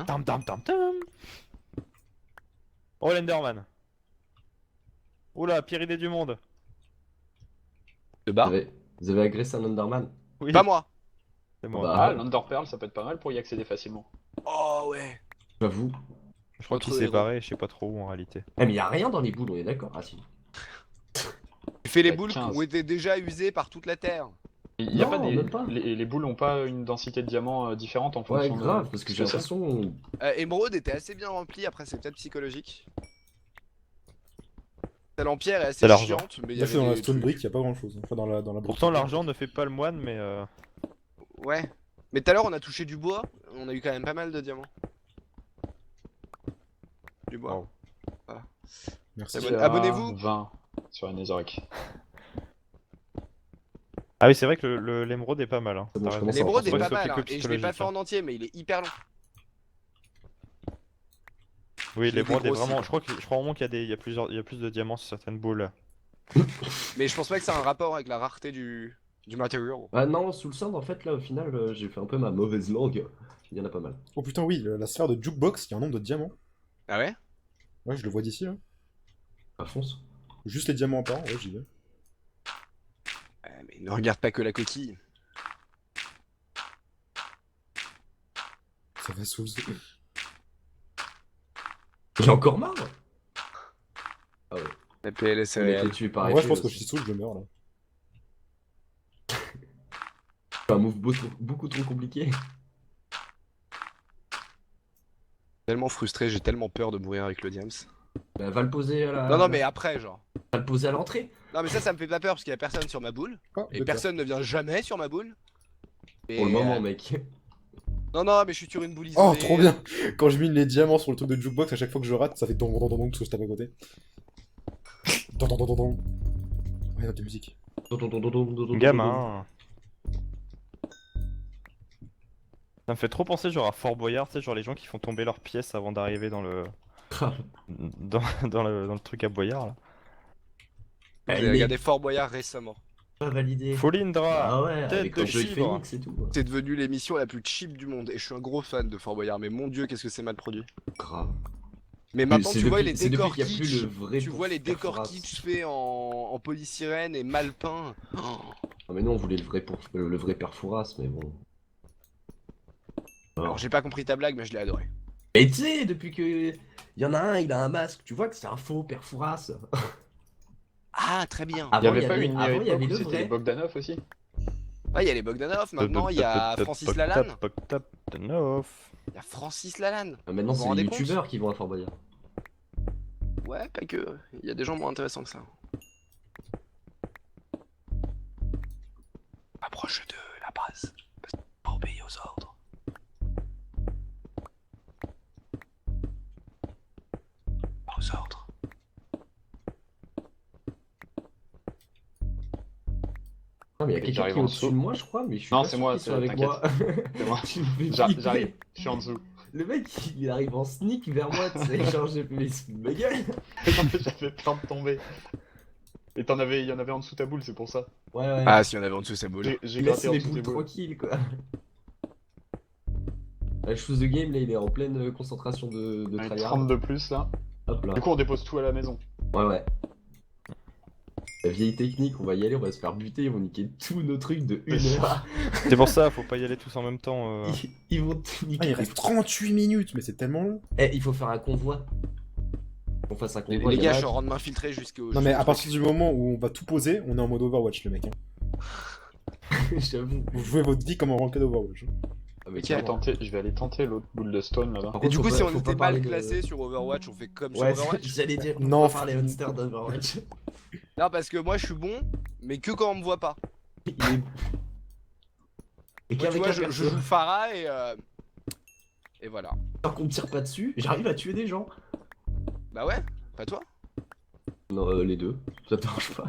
S4: Tam tam tam tam. Oh, l'Enderman. Oula, pire idée du monde.
S2: De
S7: Vous
S2: bas
S7: avez, vous avez agressé un Underman?
S4: Oui,
S2: Pas moi.
S4: c'est moi.
S7: Bah,
S6: Ah, l'Underpearl, ça peut être pas mal pour y accéder facilement.
S2: Oh ouais.
S7: j'avoue.
S4: Je crois qu'il
S2: Autre
S4: s'est
S2: héros.
S4: barré, je sais pas trop où en réalité.
S7: Eh, mais y a rien dans les boules, on est d'accord? Ah si.
S2: Tu fais les
S6: Ouais,
S2: boules qui
S6: 15.
S2: ont été déjà usées par toute la terre.
S6: Il y a
S7: Non,
S6: pas des.
S7: même pas.
S6: Les boules ont pas une densité de diamants différente en
S7: Ouais,
S6: fonction de.
S7: grave, parce que j'ai
S6: ce c'est.
S7: l'impression.
S2: Émeraude était assez bien remplie, après c'est peut-être psychologique. Celle en pierre est assez
S4: C'est l'argent.
S2: chiante, mais il y
S5: Là,
S2: avait
S5: c'est dans la
S2: des
S5: stone
S2: trucs.
S5: brick, il a pas grand chose. Enfin, dans la brique.
S4: Pourtant, l'argent ne fait pas le moine, mais
S2: Ouais. Mais tout à l'heure on a touché du bois, on a eu quand même pas mal de diamants. Du bois.
S4: Wow.
S5: Merci.
S2: C'est bon. Abonnez-vous.
S6: 20 sur la Netherrack.
S4: Ah oui, c'est vrai que l'émeraude est pas mal. Hein.
S7: C'est bon,
S4: T'as
S7: je
S4: raison.
S7: commence à
S2: L'émeraude est
S4: Ouais,
S2: pas
S4: ça fait
S2: mal,
S4: que
S2: hein, et je l'ai pas
S4: psychologique,
S2: fait en entier, mais il est hyper long.
S4: Oui,
S2: je l'ai
S4: l'émeraude est
S2: dégrossi.
S4: vraiment. Je crois vraiment qu'il y a il y a plus de diamants sur certaines boules.
S2: Mais je pense pas que ça a un rapport avec la rareté du matériel.
S7: Ah non, sous le sand, en fait, là, au final, j'ai fait un peu ma mauvaise langue. Il y en a pas mal.
S5: Oh putain, oui, la sphère de jukebox, il y a un nombre de diamants.
S2: Ah ouais?
S5: Ouais, je le vois d'ici là.
S7: À fonce.
S5: Juste les diamants apparents, ouais, j'y vais.
S2: Mais ne regarde pas que la coquille.
S5: Ça va Souls.
S7: J'ai encore marre. Ah ouais.
S2: La PLS
S7: Il a été
S2: réelle.
S7: tué par
S5: En vrai, je
S7: épée
S5: pense que
S7: aussi.
S5: je suis Souls, je meurs là.
S7: C'est un move beaucoup trop compliqué.
S2: Tellement frustré, j'ai tellement peur de mourir avec le diams.
S7: Bah, va le poser à la.
S2: Non, non, mais après, genre.
S7: Va le poser à l'entrée.
S2: Non, mais ça me fait pas peur parce qu'il y a personne sur ma boule.
S5: Ah,
S2: Et
S5: d'accord.
S2: personne ne vient jamais sur ma boule. Et,
S7: Pour le moment, mec.
S2: Non, non, mais je suis sur une boule isolée.
S5: Oh, trop bien! Quand je mine les diamants sur le truc de jukebox, à chaque fois que je rate, ça fait don don don don parce que je tape à côté. Don don don don don. Ouais, note de musique.
S4: Gamin. Ça me fait trop penser genre à Fort Boyard, tu sais, genre les gens qui font tomber leurs pièces avant d'arriver dans le dans le truc à Boyard là.
S2: J'ai regardé Fort Boyard récemment.
S7: Pas validé.
S4: Folindra.
S7: Ah ouais,
S4: tête
S7: avec
S4: de
S7: le jeu de
S4: chibre.
S7: Phoenix et tout.
S2: C'est devenu l'émission la plus cheap du monde. Et je suis un gros fan de Fort Boyard. Mais mon dieu, qu'est-ce que c'est mal produit.
S7: Grave.
S2: Mais maintenant,
S7: C'est
S2: tu vois
S7: depuis-
S2: les
S7: c'est
S2: décors
S7: depuis qu'il y a plus
S2: kitsch.
S7: le vrai
S2: Tu vois les décors
S7: Perforas.
S2: kitsch faits en polysirène et mal peints. Oh.
S7: Ah mais non, on voulait le vrai Perforas, mais bon.
S2: Alors, j'ai pas compris ta blague, mais je l'ai adoré.
S7: Et tu sais, depuis que y en a un, il a un masque, tu vois que c'est un faux Perforas.
S2: Ah, très bien.
S7: Avant,
S6: Il y avait pas une
S7: avant, il y avait
S6: époque où
S7: le
S6: c'était les
S7: vrai.
S6: Bogdanov aussi?
S2: Ah, il y a les Bogdanov. Maintenant, il y a Francis Lalanne.
S4: Bogdanov.
S2: Il y a Francis Lalanne.
S7: Ah, maintenant,
S2: Vous vous
S7: c'est
S2: rendez
S7: les
S2: compte
S7: youtubeurs qui vont à Fort Boyard.
S2: Ouais, pas que. Il y a des gens moins intéressants que ça. Approche de la base. Parce qu'il faut pas obéir aux ordres. Pas aux ordres.
S7: Non, mais il y a quelqu'un
S6: J'arrive
S7: qui est
S6: en
S7: au-dessus
S6: dessous.
S7: de moi, je crois, mais je suis
S6: Non,
S7: pas
S6: c'est
S7: sûr
S6: moi,
S7: qu'il soit avec moi.
S6: C'est moi.
S7: Tu me fais flipper.
S6: J'arrive, je suis en dessous.
S7: Le mec, il arrive en sneak vers moi, tu sais, genre j'ai fait mais il se fout de ma gueule.
S6: J'avais peur de tomber. Et il y en avait en dessous ta boule, c'est pour ça.
S7: Ouais.
S2: Ah, si on avait en dessous sa boule.
S6: J'ai
S7: Laisse
S6: gratté en
S7: les
S6: dessous
S7: boules
S6: tes boules.
S7: tranquilles, quoi. La chose de game, là, il est en pleine concentration de
S6: Ouais,
S7: tryhard.
S6: 30 de plus là.
S7: Hop là.
S6: Du coup, on dépose tout à la maison.
S7: Ouais. La vieille technique, on va y aller, on va se faire buter, ils vont niquer tous nos trucs de 1 heure.
S4: C'est pour ça, faut pas y aller tous en même temps.
S7: Ils vont tout
S5: Ah,
S7: niquer.
S5: il reste 38 minutes, mais c'est tellement long.
S7: Eh, il faut faire un convoi. On fasse un
S2: Les,
S7: convoi.
S2: les
S7: il y en
S2: gars,
S7: a
S2: je suis en rang de m'infiltrer jusqu'au.
S5: Non, mais à
S2: jusqu'au
S5: partir
S2: truc.
S5: du moment où on va tout poser, on est en mode Overwatch, les mecs. Hein.
S7: J'avoue.
S5: Vous jouez votre vie comme un ranked Overwatch.
S7: Ah, mais
S6: Je vais
S7: clairement.
S6: aller tenter l'autre boule de stone là-bas.
S7: Par
S2: Et
S7: contre,
S2: du
S7: faut
S2: coup,
S7: pas-
S2: si on
S7: faut pas
S2: était
S7: parler
S2: mal
S7: de-
S2: classé sur Overwatch, on fait comme
S7: Ouais,
S2: sur Overwatch.
S7: j'allais dire, on
S5: Non,
S7: va parler Monster d'Overwatch.
S2: Non, parce que moi je suis bon, mais que quand on me voit pas.
S7: Il est... Et
S2: Moi, tu
S7: qu'avec
S2: vois,
S7: un
S2: je
S7: perso,
S2: joue Pharah et voilà.
S7: tant qu'on me tire pas dessus, j'arrive à tuer des gens.
S2: Bah ouais, pas toi.
S7: Non, les deux, ça te dérange pas.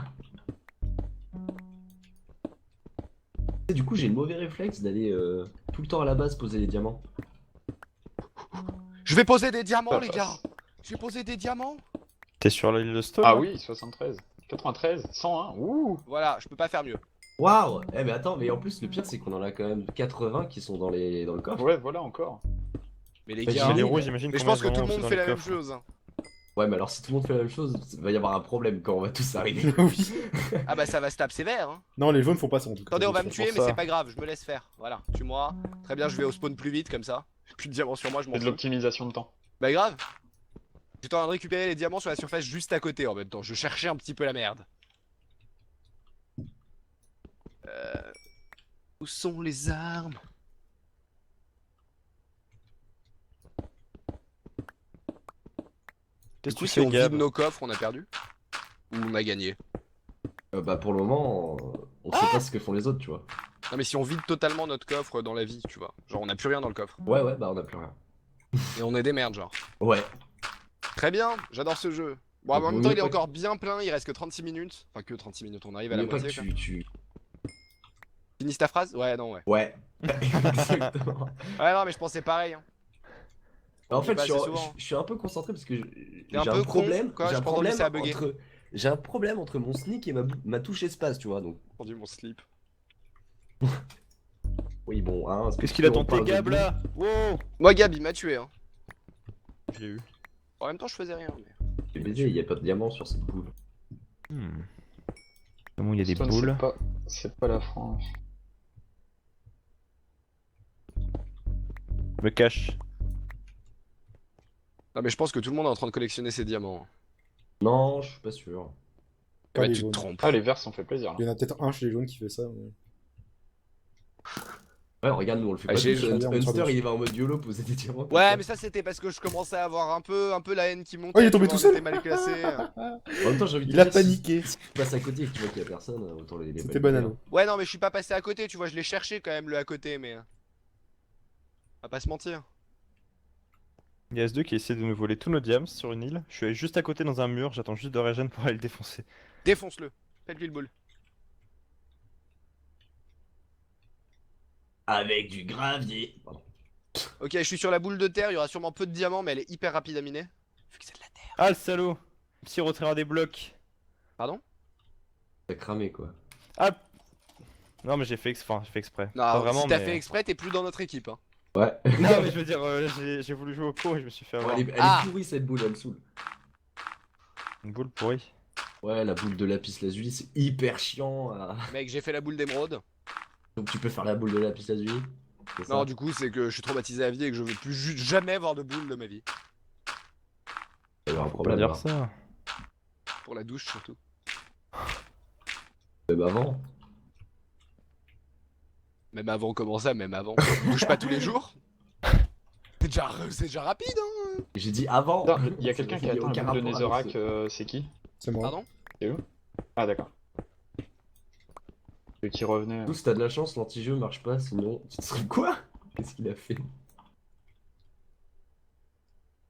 S7: Et du coup, j'ai le mauvais réflexe d'aller tout le temps à la base poser les diamants.
S2: Je vais poser des diamants,
S6: Ah,
S2: les
S6: bah,
S2: gars. Je vais poser des diamants.
S4: T'es sur l'île de Stone
S6: Ah
S4: là
S6: oui, 73. 93, 101, ouh.
S2: Voilà, je peux pas faire mieux.
S7: Waouh! Eh mais attends, mais en plus, le pire, c'est qu'on en a quand même 80 qui sont dans le coffre.
S6: Ouais, voilà encore.
S2: Mais les
S7: Bah,
S2: gars.
S4: C'est les
S7: génial.
S4: roues, j'imagine.
S2: Mais je
S4: combien
S2: pense que
S4: ils en
S2: tout
S4: ont
S2: le monde
S4: aussi dans
S2: fait
S4: les
S2: la même
S4: coffres.
S2: chose.
S7: Ouais, mais alors si tout le monde fait la même chose, il va y avoir un problème quand on va tous arriver.
S5: Oui.
S2: Ah bah ça va se taper sévère. Hein.
S5: Non, les jaunes font pas ça en tout cas.
S2: Attendez, on va me
S5: Ils
S2: tuer,
S4: pour
S2: mais
S4: ça.
S2: c'est pas grave, je me laisse faire. Voilà, tue-moi. Très bien, je vais au spawn plus vite comme ça. Plus de diamants sur moi, je m'en
S6: C'est de
S2: fous.
S6: l'optimisation de temps.
S2: Bah grave. J'étais en train de récupérer les diamants sur la surface juste à côté en même temps. Je cherchais un petit peu la merde. Où sont les armes? Du
S4: Qu'est-ce que
S2: coup,
S4: tu
S2: si
S4: fais,
S2: on vide
S4: Gab?
S2: nos coffres, on a perdu? Ou on a gagné?
S7: Bah pour le moment, on sait pas ce que font les autres, tu vois.
S2: Non mais si on vide totalement notre coffre dans la vie, tu vois. Genre on a plus rien dans le coffre.
S7: Ouais, bah on a plus rien.
S2: Et on est des merdes, genre.
S7: Ouais.
S2: Très bien, j'adore ce jeu. Bon, en
S7: Donc,
S2: même
S7: vaut
S2: temps,
S7: mieux
S2: il est
S7: pas
S2: encore bien plein, il reste que 36 minutes. Enfin, que 36 minutes, on arrive à la
S7: Mieux pas que
S2: moitié. Quoi.
S7: tu...
S2: Finis ta phrase? Ouais, non, ouais.
S7: Ouais. Exactement.
S2: Ouais, non, mais je pensais pareil. Hein.
S7: En
S2: On
S7: fait,
S2: dit pas
S7: je suis,
S2: assez souvent.
S7: je suis un peu concentré parce que j'ai
S2: un
S7: un
S2: peu
S7: problème.
S2: con, quoi,
S7: J'ai
S2: je
S7: un
S2: peux commencer
S7: problème
S2: à bugger.
S7: entre. J'ai un problème entre mon sneak et ma touche espace, tu vois. Donc,
S2: Entendu mon slip.
S7: oui, bon, hein.
S4: Qu'est-ce qu'il a
S7: on
S4: tenté,
S7: parle de
S4: Gab
S7: boue.
S4: là? Wow!
S2: Moi, Gab, il m'a tué. Hein.
S4: Je l'ai eu.
S2: En même temps, je faisais rien. Mais...
S7: Mais BD, il y a pas de diamant sur cette boule.
S4: Comment il y a des
S6: Stone,
S4: boules?
S6: C'est pas la France.
S4: Je me cache.
S2: Non, mais je pense que tout le monde est en train de collectionner ses diamants.
S7: Non, je suis pas sûr.
S5: Pas
S2: Ouais,
S5: les
S2: tu te
S5: jaunes.
S2: trompes.
S6: Ah, les verts sont fait plaisir là.
S5: Il y en a peut-être un chez les jaunes qui fait ça. mais-
S7: Ouais, regarde, nous on le fait
S2: Ah,
S7: pas
S2: j'ai-
S7: tous.
S5: j'ai- on
S7: Hunster,
S5: sort
S7: il va en mode YOLO poser des diamants. comme
S2: Ouais,
S7: ça.
S2: mais ça, c'était parce que je commençais à avoir un peu la haine qui montait.
S5: Oh, il est tombé
S2: tu vois,
S5: tout
S2: on
S5: seul.
S2: était mal classé.
S7: En même temps, j'ai envie de te
S5: Il a
S7: dire, si
S5: paniqué.
S7: tu passes à côté et que tu vois qu'il y a personne, autant les
S5: C'était
S7: valider.
S5: banano.
S2: Ouais, non, mais je suis pas passé à côté, tu vois, je l'ai cherché quand même le à côté, mais. On va pas se mentir.
S4: Il y a S2 qui essaie de nous voler tous nos diams sur une île. Je suis allé juste à côté dans un mur, j'attends juste de régène pour aller le défoncer.
S2: Défonce-le. Faites-lui le boule.
S7: Avec du gravier. Pardon.
S2: Ok, je suis sur la boule de terre, il y aura sûrement peu de diamants, mais elle est hyper rapide à miner. Vu que c'est de la terre.
S4: Ah le salaud! Petit retrait des blocs.
S2: Pardon?
S7: T'as cramé quoi.
S4: Ah! Non mais j'ai fait, j'ai fait exprès.
S2: Non,
S4: Pas vraiment,
S2: si t'as
S4: mais-
S2: fait exprès, t'es plus dans notre équipe. Hein.
S7: Ouais.
S4: Non mais je veux dire, j'ai voulu jouer au pro et je me suis fait avoir.
S7: Elle est
S2: Ah.
S7: pourrie cette boule, elle me saoule.
S4: Une boule pourrie.
S7: Ouais, la boule de lapis lazuli, c'est hyper chiant.
S2: Mec, j'ai fait la boule d'émeraude.
S7: Donc tu peux faire la boule de lapis lazuli. c'est ça
S2: Non, du coup, c'est que je suis traumatisé à vie et que je veux plus jamais voir de boule de ma vie.
S7: Il y a un
S4: Faut pas
S7: problème.
S4: dire
S7: là.
S4: ça.
S2: Pour la douche surtout.
S7: Même avant.
S2: Même avant, comment ça, même avant. Je douche pas tous les jours. C'est déjà rapide, hein.
S7: J'ai dit avant.
S6: Attends, il y a quelqu'un qui a atteint
S7: aucun
S6: la boule de
S7: rapport avec
S6: Netherrack, c'est qui?
S5: C'est moi.
S2: Pardon?
S6: C'est où? Ah d'accord. Celui qui revenait.
S7: Tous, t'as de la chance, l'anti-jeu marche pas, sinon tu te serais quoi? Qu'est-ce qu'il a fait?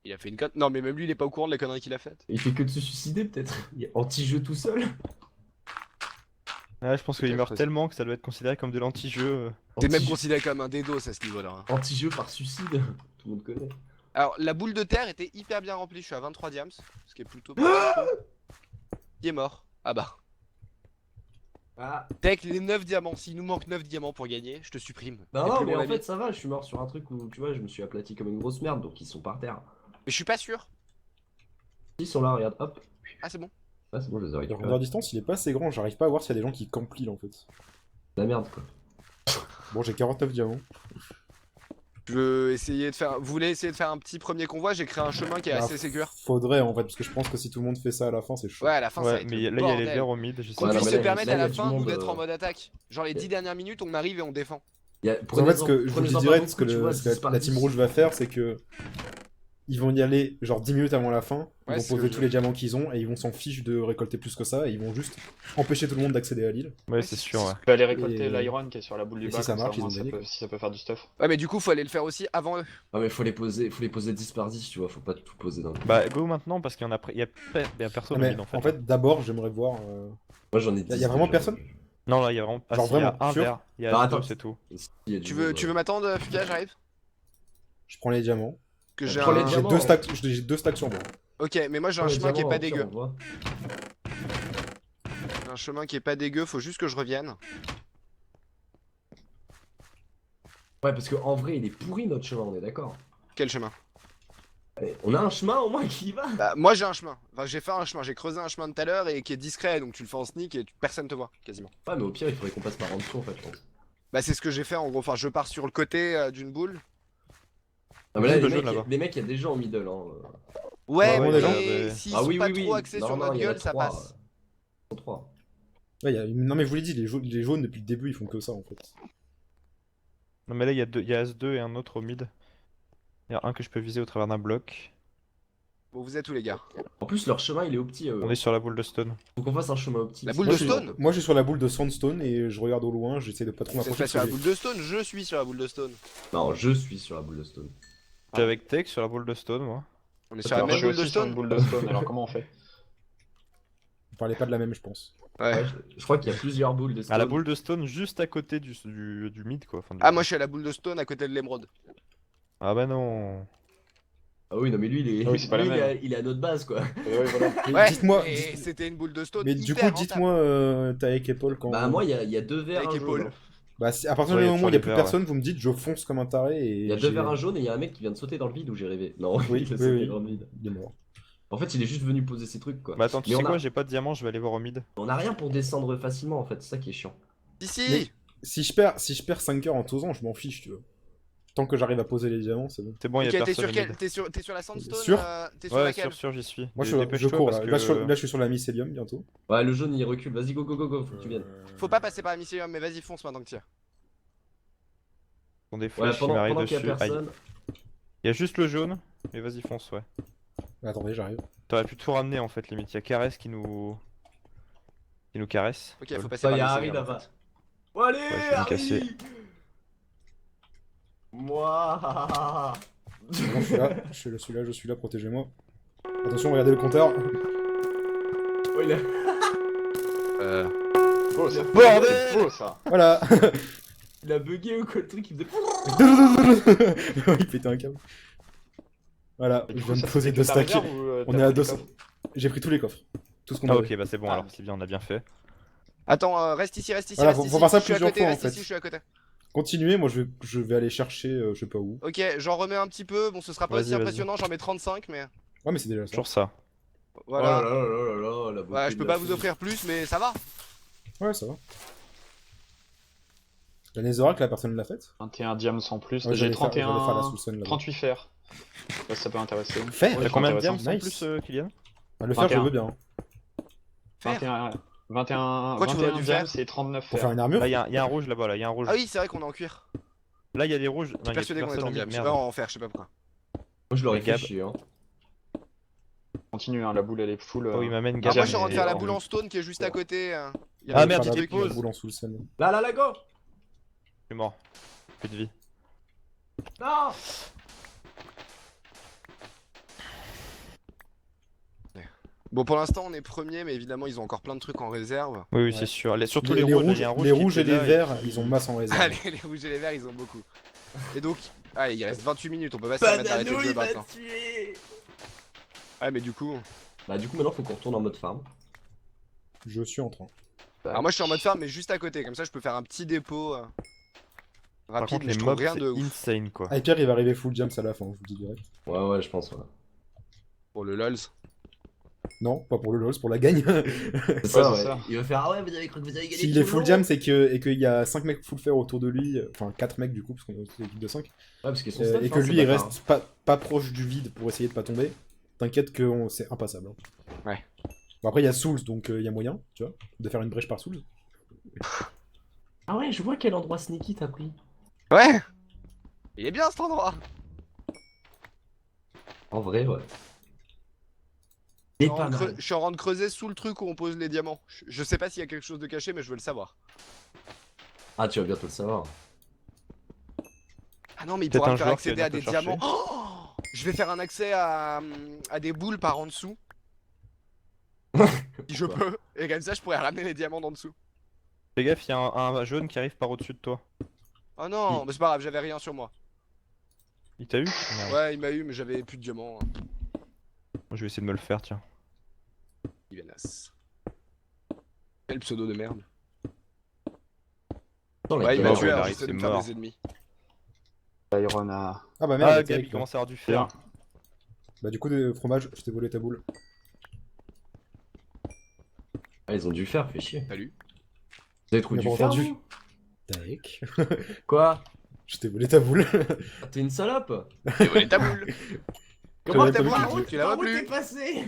S2: Il a fait une conne. Non, mais même lui, il est pas au courant de la connerie qu'il a faite.
S7: Il fait que de se suicider peut-être. Il est anti-jeu tout seul.
S4: Ouais, je pense qu'il
S2: Ok,
S4: meurt
S2: précis.
S4: tellement que ça doit être considéré comme de l'anti-jeu.
S2: T'es même
S7: Anti-
S2: considéré comme un DDoS à ce niveau-là. Hein.
S7: Anti-jeu par suicide, tout le monde connaît.
S2: Alors, la boule de terre était hyper bien remplie, je suis à 23 diams, ce qui est plutôt pas mal. Qui est mort. Ah bah.
S7: Ah.
S2: Tech, les 9 diamants, s'il nous manque 9 diamants pour gagner, je te supprime.
S7: Non,
S2: T'es
S7: non,
S2: plus
S7: mais
S2: mon
S7: en
S2: ami.
S7: fait, ça va, je suis mort sur un truc où, tu vois, je me suis aplati comme une grosse merde, donc ils sont par terre.
S2: Mais je suis pas sûr.
S7: Ils sont là, regarde, hop.
S2: Ah, c'est bon.
S7: Ah, c'est bon, je les ai
S5: Le
S7: récupérés.
S5: render distance, il est pas assez grand, j'arrive pas à voir s'il y a des gens qui campent l'île en fait.
S7: La merde, quoi.
S5: Bon, j'ai 49 diamants.
S2: Je veux essayer de faire. Vous voulez essayer de faire un petit premier convoi? J'ai créé un chemin qui est
S5: Bah,
S2: assez sécure.
S5: Faudrait en fait, parce que je pense que si tout le monde fait ça à la fin, c'est chaud.
S2: Ouais, à la fin, ça va
S4: Ouais,
S2: être
S4: mais
S2: le
S4: là il y a les
S2: bordel.
S4: verts au mid, je sais
S2: Qu'on
S7: Ouais,
S4: pas.
S7: non,
S2: puisse
S7: mais
S2: se
S7: là,
S2: permettre
S7: là,
S2: à
S7: il y a
S2: la
S7: du
S2: fin, nous,
S7: monde,
S2: d'être en mode attaque. Genre les 10 dernières minutes, on arrive et on défend.
S5: En fait, ce que je vous dis direct, ce que, ce que la team rouge va faire, c'est que ils vont y aller genre 10 minutes avant la fin, ils
S2: Ouais,
S5: vont
S2: c'est ce que
S5: poser
S2: je
S5: tous
S2: veux
S5: les diamants qu'ils ont et ils vont s'en fiche de récolter plus que ça et ils vont juste empêcher tout le monde d'accéder à l'île.
S4: Ouais, c'est sûr, ouais.
S6: Tu peux aller récolter
S5: Et-
S6: l'iron qui est sur la boule du
S5: et
S6: bas,
S5: si ça
S6: comme
S5: marche,
S6: au moins,
S5: ils ont gagné,
S6: peut,
S5: quoi.
S6: si ça peut faire du stuff.
S2: Ouais, mais du coup, faut aller le faire aussi avant eux.
S7: Ah, mais faut les poser 10 par 10, tu vois, faut pas tout poser d'un coup.
S4: Bah, go maintenant parce qu'il y en a, il y a
S5: Ah,
S4: personne au
S5: mais
S4: mid en fait.
S5: en fait, d'abord, j'aimerais voir.
S7: Moi j'en ai 10.
S5: Y a vraiment
S7: déjà.
S5: personne
S4: Non, là il y a vraiment. Ah,
S5: Genre
S4: si, il y a
S5: vraiment
S4: un
S5: sûr
S4: vert, il y a
S7: Bah,
S4: deux,
S7: attends.
S4: c'est tout.
S7: Si, y a du
S2: Tu
S7: monde,
S2: veux m'attendre, Fuka? J'arrive.
S5: Je prends les diamants.
S2: Que j'ai
S7: Prends les
S2: un.
S5: J'ai
S7: diamants.
S5: j'ai deux stacks sur moi.
S2: Ok, mais moi j'ai un
S7: Les
S2: chemin qui est
S7: diamants,
S2: pas
S7: au pire,
S2: dégueu.
S7: on voit.
S2: Un chemin qui est pas dégueu, faut juste que je revienne.
S7: Ouais, parce qu'en vrai, il est pourri notre chemin, on est d'accord.
S2: Quel chemin?
S7: On a un chemin au moins qui va.
S2: Bah, moi j'ai un chemin. Enfin, j'ai fait un chemin, j'ai creusé un chemin tout à l'heure et qui est discret, donc tu le fais en sneak et personne te voit, quasiment.
S7: Ouais, mais au pire, il faudrait qu'on passe par en dessous en fait, je pense.
S2: Bah, c'est ce que j'ai fait en gros. Enfin, je pars sur le côté d'une boule.
S7: Ah, mais là,
S4: Le
S7: les
S4: jaune,
S7: mecs,
S4: là-bas.
S7: il y a des gens en middle. Hein.
S2: Ouais,
S5: ouais,
S2: mais
S5: déjà,
S2: s'ils
S7: Ah
S2: sont
S7: oui,
S2: pas
S7: oui,
S2: trop
S7: oui.
S2: axés
S7: Non,
S2: sur
S7: non,
S2: notre
S7: il y en a
S2: gueule, ça
S7: 3,
S2: passe.
S7: 3.
S5: Ouais, non, mais je vous l'ai dit, les jaunes depuis le début ils font que ça en fait.
S4: Non, mais là il y a deux, il y a As2 et un autre au mid. Il y a un que je peux viser au travers d'un bloc.
S2: Bon, vous êtes où les gars?
S7: En plus, leur chemin il est au petit.
S4: On est sur la boule de stone.
S7: Faut qu'on fasse un chemin au petit.
S2: La boule
S5: Moi,
S2: de
S5: je suis-
S2: stone?
S5: Moi je suis sur la boule de sandstone et je regarde au loin, j'essaie de pas trop
S2: Vous êtes
S5: m'approcher.
S2: pas sur la
S5: parce que
S2: boule de stone? Je suis sur la boule de stone.
S7: Non, je suis sur la boule de stone.
S4: Je suis avec Tech sur la boule de stone, moi.
S2: On est sur la
S6: Alors, je
S2: même
S6: suis
S2: boule de
S6: aussi sur une
S2: stone?
S6: boule de stone, alors comment on fait?
S5: Vous parlez pas de la même, je pense.
S2: Ouais.
S7: Ouais, je crois qu'il y a plusieurs boules de stone.
S4: À la boule de stone juste à côté du mid quoi. Enfin, du-
S2: Ah, moi je suis à la boule de stone à côté de l'émeraude.
S4: Ah bah non.
S7: Ah oui, non, mais lui, il est,
S6: Ah oui, c'est pas la
S7: lui,
S6: même.
S7: il est à notre base quoi.
S6: Et ouais, voilà.
S5: Mais
S2: Ouais,
S5: dites-moi,
S2: et c'était une boule de stone.
S5: mais du
S2: hyper
S5: coup,
S2: rentable.
S5: dites-moi, t'as avec Paul quand.
S7: Bah, moi, il y a 2 verres.
S2: Avec
S7: un
S2: épaule.
S7: jaune, hein.
S5: Bah, à partir
S4: Ouais,
S5: du
S4: y a
S5: moment où il
S4: toujours
S5: y a
S4: les
S5: plus
S4: verres,
S5: personne, vous me dites, je fonce comme un taré et.
S7: Il y a 2
S5: j'ai-
S7: verres un jaune et il y a un mec qui vient de sauter dans le vide où j'ai rêvé. Non,
S5: Oui,
S7: il a
S5: oui,
S7: sauté
S5: oui.
S7: dans le vide.
S5: Il est mort.
S7: En fait, il est juste venu poser ses trucs quoi.
S4: Bah attends, tu
S7: Mais
S4: sais
S7: on
S4: quoi,
S7: a-
S4: j'ai pas de diamant, je vais aller voir au mid.
S7: On a rien pour descendre facilement en fait, c'est ça qui est chiant.
S2: Si,
S5: Mais-
S2: si.
S5: Si je perds 5 heures en tosant, je m'en fiche, tu vois. Tant que j'arrive à poser les diamants, c'est bon.
S4: C'est bon, il
S2: Ok,
S4: y a
S2: t'es
S4: personne
S2: sur
S4: au
S2: quel?
S4: mid.
S2: T'es sur la sandstone?
S5: Sûr
S2: T'es sur
S4: Ouais,
S2: laquelle?
S4: sûr, j'y suis.
S5: Moi,
S4: Et
S5: je
S4: dépêche-toi
S5: cours
S4: parce
S5: là.
S4: que-
S5: Là, je suis sur la mycélium bientôt.
S7: Ouais, le jaune il recule, vas-y, go, faut que tu viennes.
S2: Faut pas passer par la mycélium, mais vas-y, fonce maintenant que tu y es.
S4: Sont des
S7: Ouais,
S4: flèches qui
S7: pendant
S4: m'arrivent
S7: qu'il y a
S4: dessus. Aïe.
S7: personne.
S4: Il y a juste le jaune, mais vas-y, fonce, ouais.
S5: Attendez, j'arrive.
S4: T'aurais pu tout ramener en fait, limite. Il y a Caresse qui nous caresse.
S2: Ok, faut passer
S7: Ça,
S2: par
S7: y
S2: la
S7: a Harry
S2: mycélium. en
S7: là-bas.
S2: fait.
S7: Oh, allez,
S4: je vais me casser.
S7: Harry. Moi.
S5: C'est bon, je suis là, protégez-moi. Attention, regardez le compteur.
S7: Oh, il a...
S6: Faux ça.
S2: Bordel
S6: C'est faux ça.
S5: Voilà.
S7: il a bugué ou quoi le truc, il faisait...
S5: Il pétait un câble. Voilà,
S6: Et
S5: je
S6: du coup,
S5: viens
S6: ça,
S5: de poser
S6: c'était
S5: 2
S6: que ta
S5: stacks.
S6: réserve ou,
S5: On
S6: t'as
S5: est à
S6: pris
S5: 200.
S6: le coffre
S5: J'ai pris tous les coffres. Tout ce qu'on
S4: Ah
S5: avait.
S4: ok, bah c'est bon
S6: Ah.
S4: alors, c'est bien, on a bien fait.
S2: Attends, reste ici, reste ici,
S5: Voilà,
S2: reste
S5: faut
S2: ici.
S5: faire ça
S2: Je suis à
S5: plusieurs
S2: côté,
S5: fois, en
S2: reste
S5: fait.
S2: ici, je suis à côté.
S5: Continuez, moi je vais aller chercher, je sais pas où.
S2: Ok, j'en remets un petit peu. Bon, ce sera pas
S4: Vas-y,
S2: aussi
S4: vas-y.
S2: impressionnant, j'en mets 35, mais
S5: Ouais, mais c'est déjà ça.
S4: Toujours ça.
S2: voilà.
S7: Oh là là là là là, la beauté
S2: Ouais, je peux
S7: de
S2: pas
S7: la
S2: vous
S7: fille.
S2: offrir plus, mais ça va.
S5: Ouais, ça va. La Netherrack, la personne l'a faite.
S6: 21 diams en plus.
S5: Ouais,
S6: J'ai
S5: j'allais faire la
S6: 31.
S5: Soulson là.
S6: 38 fer. Je sais pas si ça peut intéresser.
S5: Faire
S6: Ouais,
S4: T'as combien de
S6: intéressant.
S4: diams en
S5: Nice.
S4: plus, Kylian?
S5: Ah, le faire, je
S6: 21.
S5: veux bien.
S6: 21. 21.
S2: Pourquoi tu voudrais
S6: 21
S2: du
S6: diams,
S2: fer
S6: c'est 39
S5: Pour
S6: fer.
S5: faire une armure.
S4: Là, il y a un rouge là-bas, là, il y a un rouge.
S2: Ah oui, c'est vrai qu'on est en cuir.
S4: Là, il y a des rouges.
S2: Je
S4: Non,
S2: suis
S4: il y a
S2: persuadé
S4: plus
S2: qu'on est en
S4: personne au
S2: diam.
S4: mid,
S2: Je sais
S4: merde.
S2: pas en fer, je sais pas pourquoi.
S7: Moi je l'aurais
S4: Les
S7: fait
S4: Gab.
S7: chier hein.
S6: Continue, hein, la boule elle est full.
S4: Oh, il m'amène
S2: Alors
S4: Gab.
S2: moi, je suis en train de
S4: mais-
S2: faire la boule en stone qui est juste à côté. Il y a
S4: Ah,
S2: le
S4: merde,
S2: petit
S4: il
S2: truc.
S4: dépose.
S5: La boule en Soulson.
S7: Là, go.
S4: Je suis mort. Plus de vie.
S7: Non.
S2: Bon, pour l'instant, on est premier, mais évidemment, ils ont encore plein de trucs en réserve.
S4: Oui, oui,
S3: Ouais.
S4: c'est sûr. Surtout les rouges, il y a un rouge
S5: les
S4: qui
S5: rouges et
S4: était
S5: les
S4: là
S5: verts, ils ont masse en réserve.
S2: Allez, les rouges et les verts, ils ont beaucoup. Et donc, allez, il reste 28 minutes, on peut pas se permettre d'arrêter le jeu maintenant. Ouais, mais du coup.
S7: Bah, du coup, maintenant, faut qu'on retourne en mode farm.
S5: Je suis en train.
S2: Alors, moi, je suis en mode farm, mais juste à côté, comme ça, je peux faire un petit dépôt
S4: Par
S2: rapide,
S4: contre,
S2: mais
S4: les
S2: je trouve
S4: mobs,
S2: rien
S4: c'est
S2: de ouf.
S4: insane quoi.
S5: Ah, Pierre, il va arriver full jams à la fin, je vous le dis direct.
S7: Ouais, je pense, ouais.
S2: Pour le LOLs.
S5: Non, pas pour le LoL, c'est pour la gagne.
S7: C'est ça,
S6: c'est
S7: ouais.
S6: ça.
S7: Il va faire, ah ouais, vous avez cru que vous avez gagné.
S5: S'il
S7: tout
S5: est
S7: le
S5: full
S7: long.
S5: jam, c'est qu'il y a 5 mecs full fer autour de lui, enfin 4 mecs du coup, parce qu'on est une équipe de 5,
S7: Ouais, parce qu'ils sont
S5: et
S7: stuff,
S5: que
S7: hein,
S5: lui
S7: c'est
S5: il
S7: bâtard,
S5: reste pas proche du vide pour essayer de pas tomber. T'inquiète que c'est impassable. Hein.
S2: Ouais.
S5: Bon, après il y a Souls, donc il y a moyen, tu vois, de faire une brèche par Souls.
S7: Ah ouais, je vois quel endroit sneaky t'as pris.
S2: Ouais. Il est bien cet endroit.
S7: En vrai, ouais.
S2: Je
S7: Et
S2: suis en
S7: pas
S2: train de
S7: mal.
S2: je suis en train de creuser sous le truc où on pose les diamants. Je sais pas s'il y a quelque chose de caché, mais je veux le savoir.
S7: Ah, tu vas bientôt le savoir.
S2: Ah non, mais il
S4: Peut-être
S2: pourra
S4: un
S2: me faire
S4: joueur qui va
S2: accéder à
S4: venir
S2: des
S4: te chercher.
S2: diamants. Oh, je vais faire un accès à des boules par en dessous. Si je peux. Et comme ça, je pourrais ramener les diamants d'en dessous.
S4: Fais gaffe, il y a un jaune qui arrive par au-dessus de toi.
S2: Oh non, mais c'est pas grave, j'avais rien sur moi.
S4: Il t'a eu? Merde.
S2: Ouais, il m'a eu, mais j'avais plus de diamants.
S4: Je vais essayer de me le faire, tiens.
S2: Ivanas. Quel pseudo de merde.
S7: Attends, la
S2: Ouais, il
S7: galère,
S2: m'a tué,
S4: il
S2: alors
S4: arrive,
S2: j'essaie de
S4: c'est
S2: me faire
S4: mort.
S2: des ennemis.
S6: Iron a.
S5: Ah bah merde,
S4: Ah,
S5: t'es
S4: Gab,
S5: avec,
S4: il
S5: toi.
S4: commence à avoir du fer.
S5: Bah du coup, de fromage, je t'ai volé ta boule.
S7: Ah, ils ont dû faire, fait chier.
S2: Salut.
S7: Vous avez trouvé
S5: Mais
S7: du
S5: bon,
S7: fer,
S5: entendu.
S7: vous
S5: Tac.
S7: Quoi?
S5: Je t'ai volé ta boule.
S7: Ah, t'es une salope.
S2: J'ai volé ta boule.
S7: Comment
S5: l'avais
S7: t'as
S5: pas
S7: vu
S5: vu,
S2: tu la vois plus.
S7: t'es passé?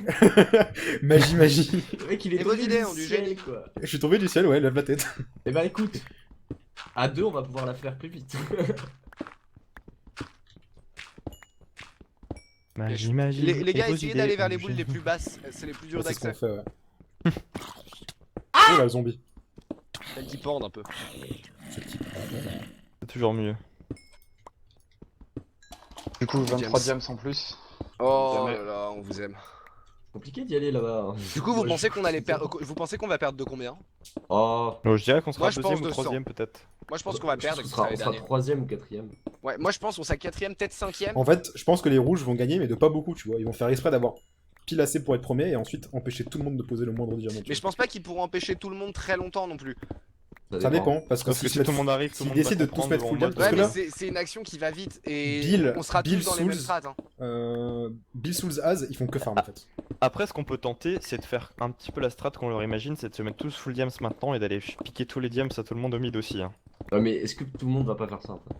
S5: magie, magie.
S7: Le mec, il est
S2: Et
S7: tombé
S2: vos idées
S7: du
S2: ont du
S7: ciel,
S2: génie.
S7: quoi.
S5: Je suis tombé du ciel, ouais, lève la tête.
S7: Eh bah écoute, à deux, on va pouvoir la faire plus vite.
S4: Magie, magie.
S2: Les gars,
S4: et vos
S2: essayez
S4: idées
S2: d'aller vers
S4: ont
S2: les
S4: du
S2: boules les
S4: génie.
S2: plus basses. C'est les plus dures
S5: C'est ce qu'on
S2: d'accès.
S5: fait, ouais. Oh là, le zombie.
S2: Celles qui pendent un peu.
S4: C'est toujours mieux.
S6: Du coup, 23
S2: James.
S6: diams en plus.
S2: Oh
S6: Jamais.
S2: là là, on vous aime.
S7: Compliqué d'y aller là-bas.
S2: Du coup, vous
S7: Moi,
S2: pensez
S7: je-
S2: qu'on allait perdre. Vous pensez qu'on va perdre de combien?
S7: Oh,
S4: Donc, je dirais qu'on sera
S2: Moi, je pense
S4: deuxième ou
S2: 200.
S4: troisième peut-être.
S2: Moi, je pense qu'on va perdre et
S7: on
S2: que ce
S7: sera,
S2: sera les
S7: on sera
S2: derniers.
S7: troisième ou quatrième.
S2: Ouais, moi, je pense qu'on sera quatrième, peut-être cinquième.
S5: En fait, je pense que les rouges vont gagner, mais de pas beaucoup, tu vois. Ils vont faire exprès d'avoir pile assez pour être premier et ensuite empêcher tout le monde de poser le moindre diamant. tu
S2: Mais je
S5: vois.
S2: pense pas qu'ils pourront empêcher tout le monde très longtemps non plus.
S5: Ça dépend, parce que
S4: Parce que
S5: s'ils
S4: si
S5: se mettent-
S4: tout le monde arrive, tout
S5: s'ils
S4: le monde va
S5: décident de tous
S4: comprendre
S5: mettre
S4: en
S5: full
S4: mode,
S5: jump, parce
S2: Ouais,
S5: que
S2: mais
S5: là,
S2: c'est une action qui va vite et
S5: Bill-
S2: on sera
S5: Bill
S2: tous dans les mêmes
S5: Souls.
S2: strats. Hein.
S5: Bill Souls Az, ils font que farm en fait.
S4: Après, ce qu'on peut tenter, c'est de faire un petit peu la strat qu'on leur imagine, c'est de se mettre tous full diams maintenant et d'aller piquer tous les diams à tout le monde au mid aussi. Hein.
S7: Ouais, mais est-ce que tout le monde va pas faire ça en fait?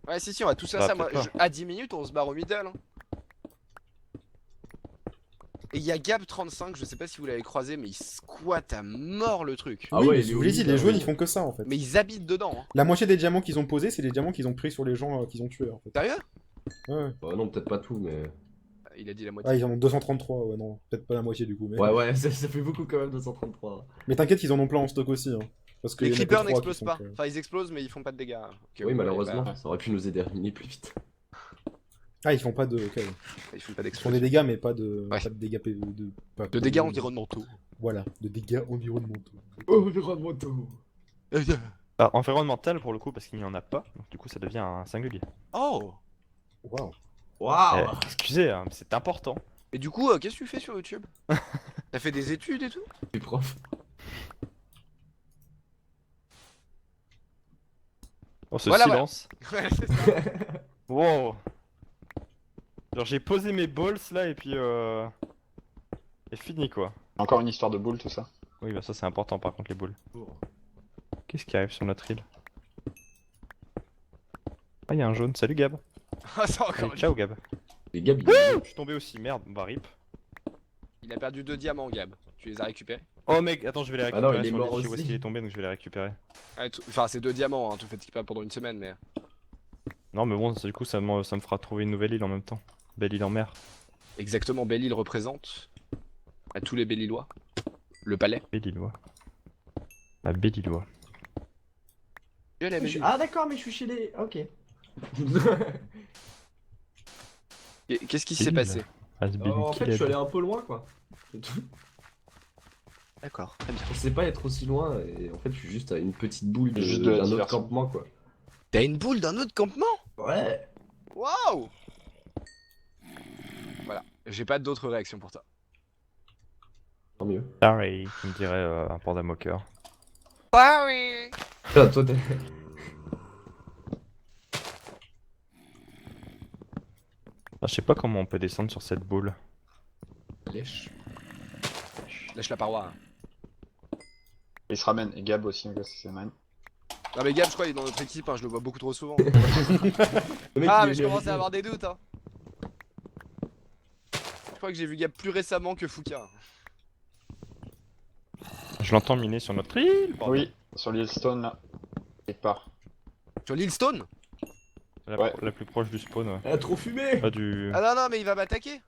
S2: Ouais, si, on va tous faire
S4: Bah,
S2: ça. Moi,
S4: peut-être
S2: à 10 minutes, on se barre au middle. Hein. Et il y a Gab35, je sais pas si vous l'avez croisé, mais il squatte à mort le truc.
S7: Ah
S5: oui,
S7: ouais,
S5: mais
S7: il est
S5: je vous
S7: au
S5: l'ai dit,
S7: mid,
S5: les jaunes
S7: oui.
S5: ils font que ça en fait.
S2: Mais ils habitent dedans. Hein.
S5: La moitié des diamants qu'ils ont posés, c'est les diamants qu'ils ont pris sur les gens qu'ils ont tués en fait.
S2: Sérieux?
S5: Ouais.
S7: Bah non, peut-être pas tout, mais...
S2: Il a dit la moitié.
S5: Ah, ils en ont 233, ouais, non, peut-être pas la moitié du coup. Mais,
S7: Ouais, ça fait beaucoup quand même, 233.
S5: mais t'inquiète, ils en ont plein en stock aussi. Hein. Parce que
S2: Les
S5: y en a que
S2: creepers
S5: trois qui
S2: n'explosent
S5: sont
S2: pas.
S5: que-
S2: Enfin, ils explosent, mais ils font pas de dégâts. Ok,
S7: Oui,
S2: ouais,
S7: malheureusement,
S2: bah,
S7: ça aurait pu nous aider à éliminer plus vite.
S5: Ah, ils font pas de. ok, ouais.
S2: ils font pas
S5: Ils font
S2: d'explosion.
S5: des dégâts, mais pas de.
S2: Ouais.
S5: Pas de dégâts pas-
S2: De dégâts environnementaux.
S5: Voilà, de dégâts environnementaux.
S7: Environnementaux.
S4: Ah, environnemental pour le coup, parce qu'il n'y en a pas, donc du coup ça devient un singulier.
S2: Oh!
S5: Waouh.
S7: Waouh.
S4: Excusez, hein, mais c'est important.
S2: Et du coup, qu'est-ce que tu fais sur YouTube? T'as fait des études et tout?
S7: Les profs.
S4: Oh, ce
S2: Voilà,
S4: silence.
S2: Ouais, c'est ça.
S4: Wow. Genre j'ai posé mes balls là et puis et fini quoi.
S6: Encore une histoire de boule, tout ça.
S4: Oui bah ça c'est important par contre les boules. Qu'est-ce qui arrive sur notre île? Ah y'a un jaune, salut Gab.
S2: Ah, c'est encore
S4: Allez,
S2: une-
S4: ciao Gab.
S7: Les gars,
S4: Je suis tombé aussi, merde, bah rip.
S2: Il a perdu 2 diamants, Gab. Tu les as récupérés?
S4: Oh mec, attends je vais les
S7: Ah non,
S4: récupérer
S7: il est
S4: sur le
S7: mort
S4: je sais où est-ce
S7: aussi.
S4: qu'il est tombé donc je vais les récupérer.
S2: Ouais, enfin, c'est 2 diamants, hein, tout fait pas pendant une semaine, mais.
S4: Non mais bon du coup ça me fera trouver une nouvelle île en même temps. Belle île en mer.
S2: Exactement, Belle-Île représente à tous les Belle-Îlois le palais.
S4: Belle-Îlois. La Belle-Îlois.
S7: Ah d'accord, mais je suis chez les... Ok.
S2: Qu'est-ce qui s'est
S4: Belle-Île.
S2: passé?
S4: Has been
S7: En fait, je suis
S4: killed.
S7: allé un peu loin, quoi. C'est tout.
S2: D'accord, très bien.
S7: Je sais pas être aussi loin et en fait je suis juste à une petite boule
S6: Juste de la
S7: d'un autre
S6: diversion.
S7: campement quoi.
S2: T'as une boule d'un autre campement?
S7: Ouais.
S2: Waouh! Voilà, j'ai pas d'autres réactions pour toi.
S7: Tant mieux.
S4: Sorry, comme dirait un panda moqueur.
S2: Ah oui!
S7: Toi t'es...
S4: Ah, je sais pas comment on peut descendre sur cette boule.
S2: Lèche. Lèche la paroi.
S6: Il se ramène, et Gab aussi, c'est man.
S2: Non mais Gab, je crois, il est dans notre équipe, hein, je le vois beaucoup trop souvent.
S7: Le mec,
S2: Ah
S7: il
S2: mais
S7: est
S2: je commence à
S7: avec
S2: avoir des doutes, hein. Je crois que j'ai vu Gab plus récemment que Fouka.
S4: Je l'entends miner sur notre île. bordel.
S6: Oui, sur l'île Stone là. Quelque part.
S2: Sur l'île Stone?
S6: Ouais.
S4: La plus proche du spawn, ouais.
S7: nous. Ah trop fumé.
S4: Pas du...
S2: Ah non, mais il va m'attaquer.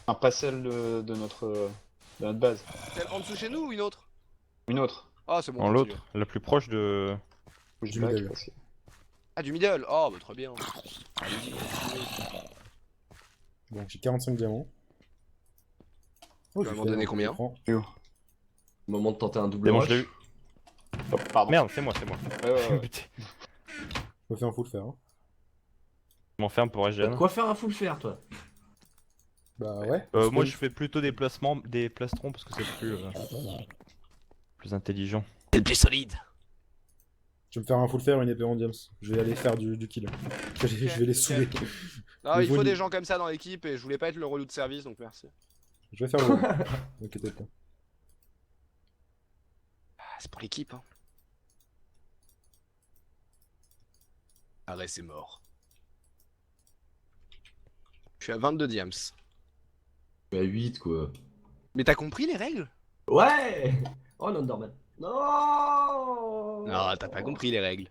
S6: Un pas celle de notre base.
S2: Celle en dessous chez nous ou une autre?
S6: Une autre.
S2: Ah c'est bon.
S4: En
S2: continue.
S4: l'autre, la plus proche de...
S6: Push
S5: Du
S6: back,
S5: middle.
S6: parce que-
S2: Ah du middle. Oh bah très bien. Allez-y, continuez.
S5: Bon, j'ai 45 diamants. Oh,
S2: Tu vas
S5: j'ai
S2: m'en
S5: fait
S2: donner
S5: un
S2: combien?
S5: écran.
S7: Moment de tenter un double
S4: C'est bon,
S7: rush.
S4: je l'ai eu.
S6: Oh, pardon.
S4: Merde, c'est moi.
S6: Ouais.
S4: Putain.
S5: Je me fais un full fer. Hein.
S4: Je m'en ferme pour
S7: T'as de
S4: Regen.
S7: quoi faire un full fer toi?
S5: Bah ouais.
S4: Moi, je fais plutôt des placements, des plastrons parce que c'est plus intelligent.
S2: C'est le plus solide.
S5: Je vais me faire un full fer et une épée en diams. Je vais aller faire du kill. Je vais les
S2: ok.
S5: saouler.
S2: Non,
S5: Mais
S2: il faut
S5: vous-
S2: des gens comme ça dans l'équipe et je voulais pas être le relou de service donc merci.
S5: Je vais faire le. T'inquiète pas.
S2: Ah, c'est pour l'équipe, hein. Arrête, c'est mort. Je suis à 22 diams.
S7: Je suis à 8 quoi.
S2: Mais t'as compris les règles?
S7: Ouais. Oh l'Underman. Non.
S2: Non, t'as pas compris les règles.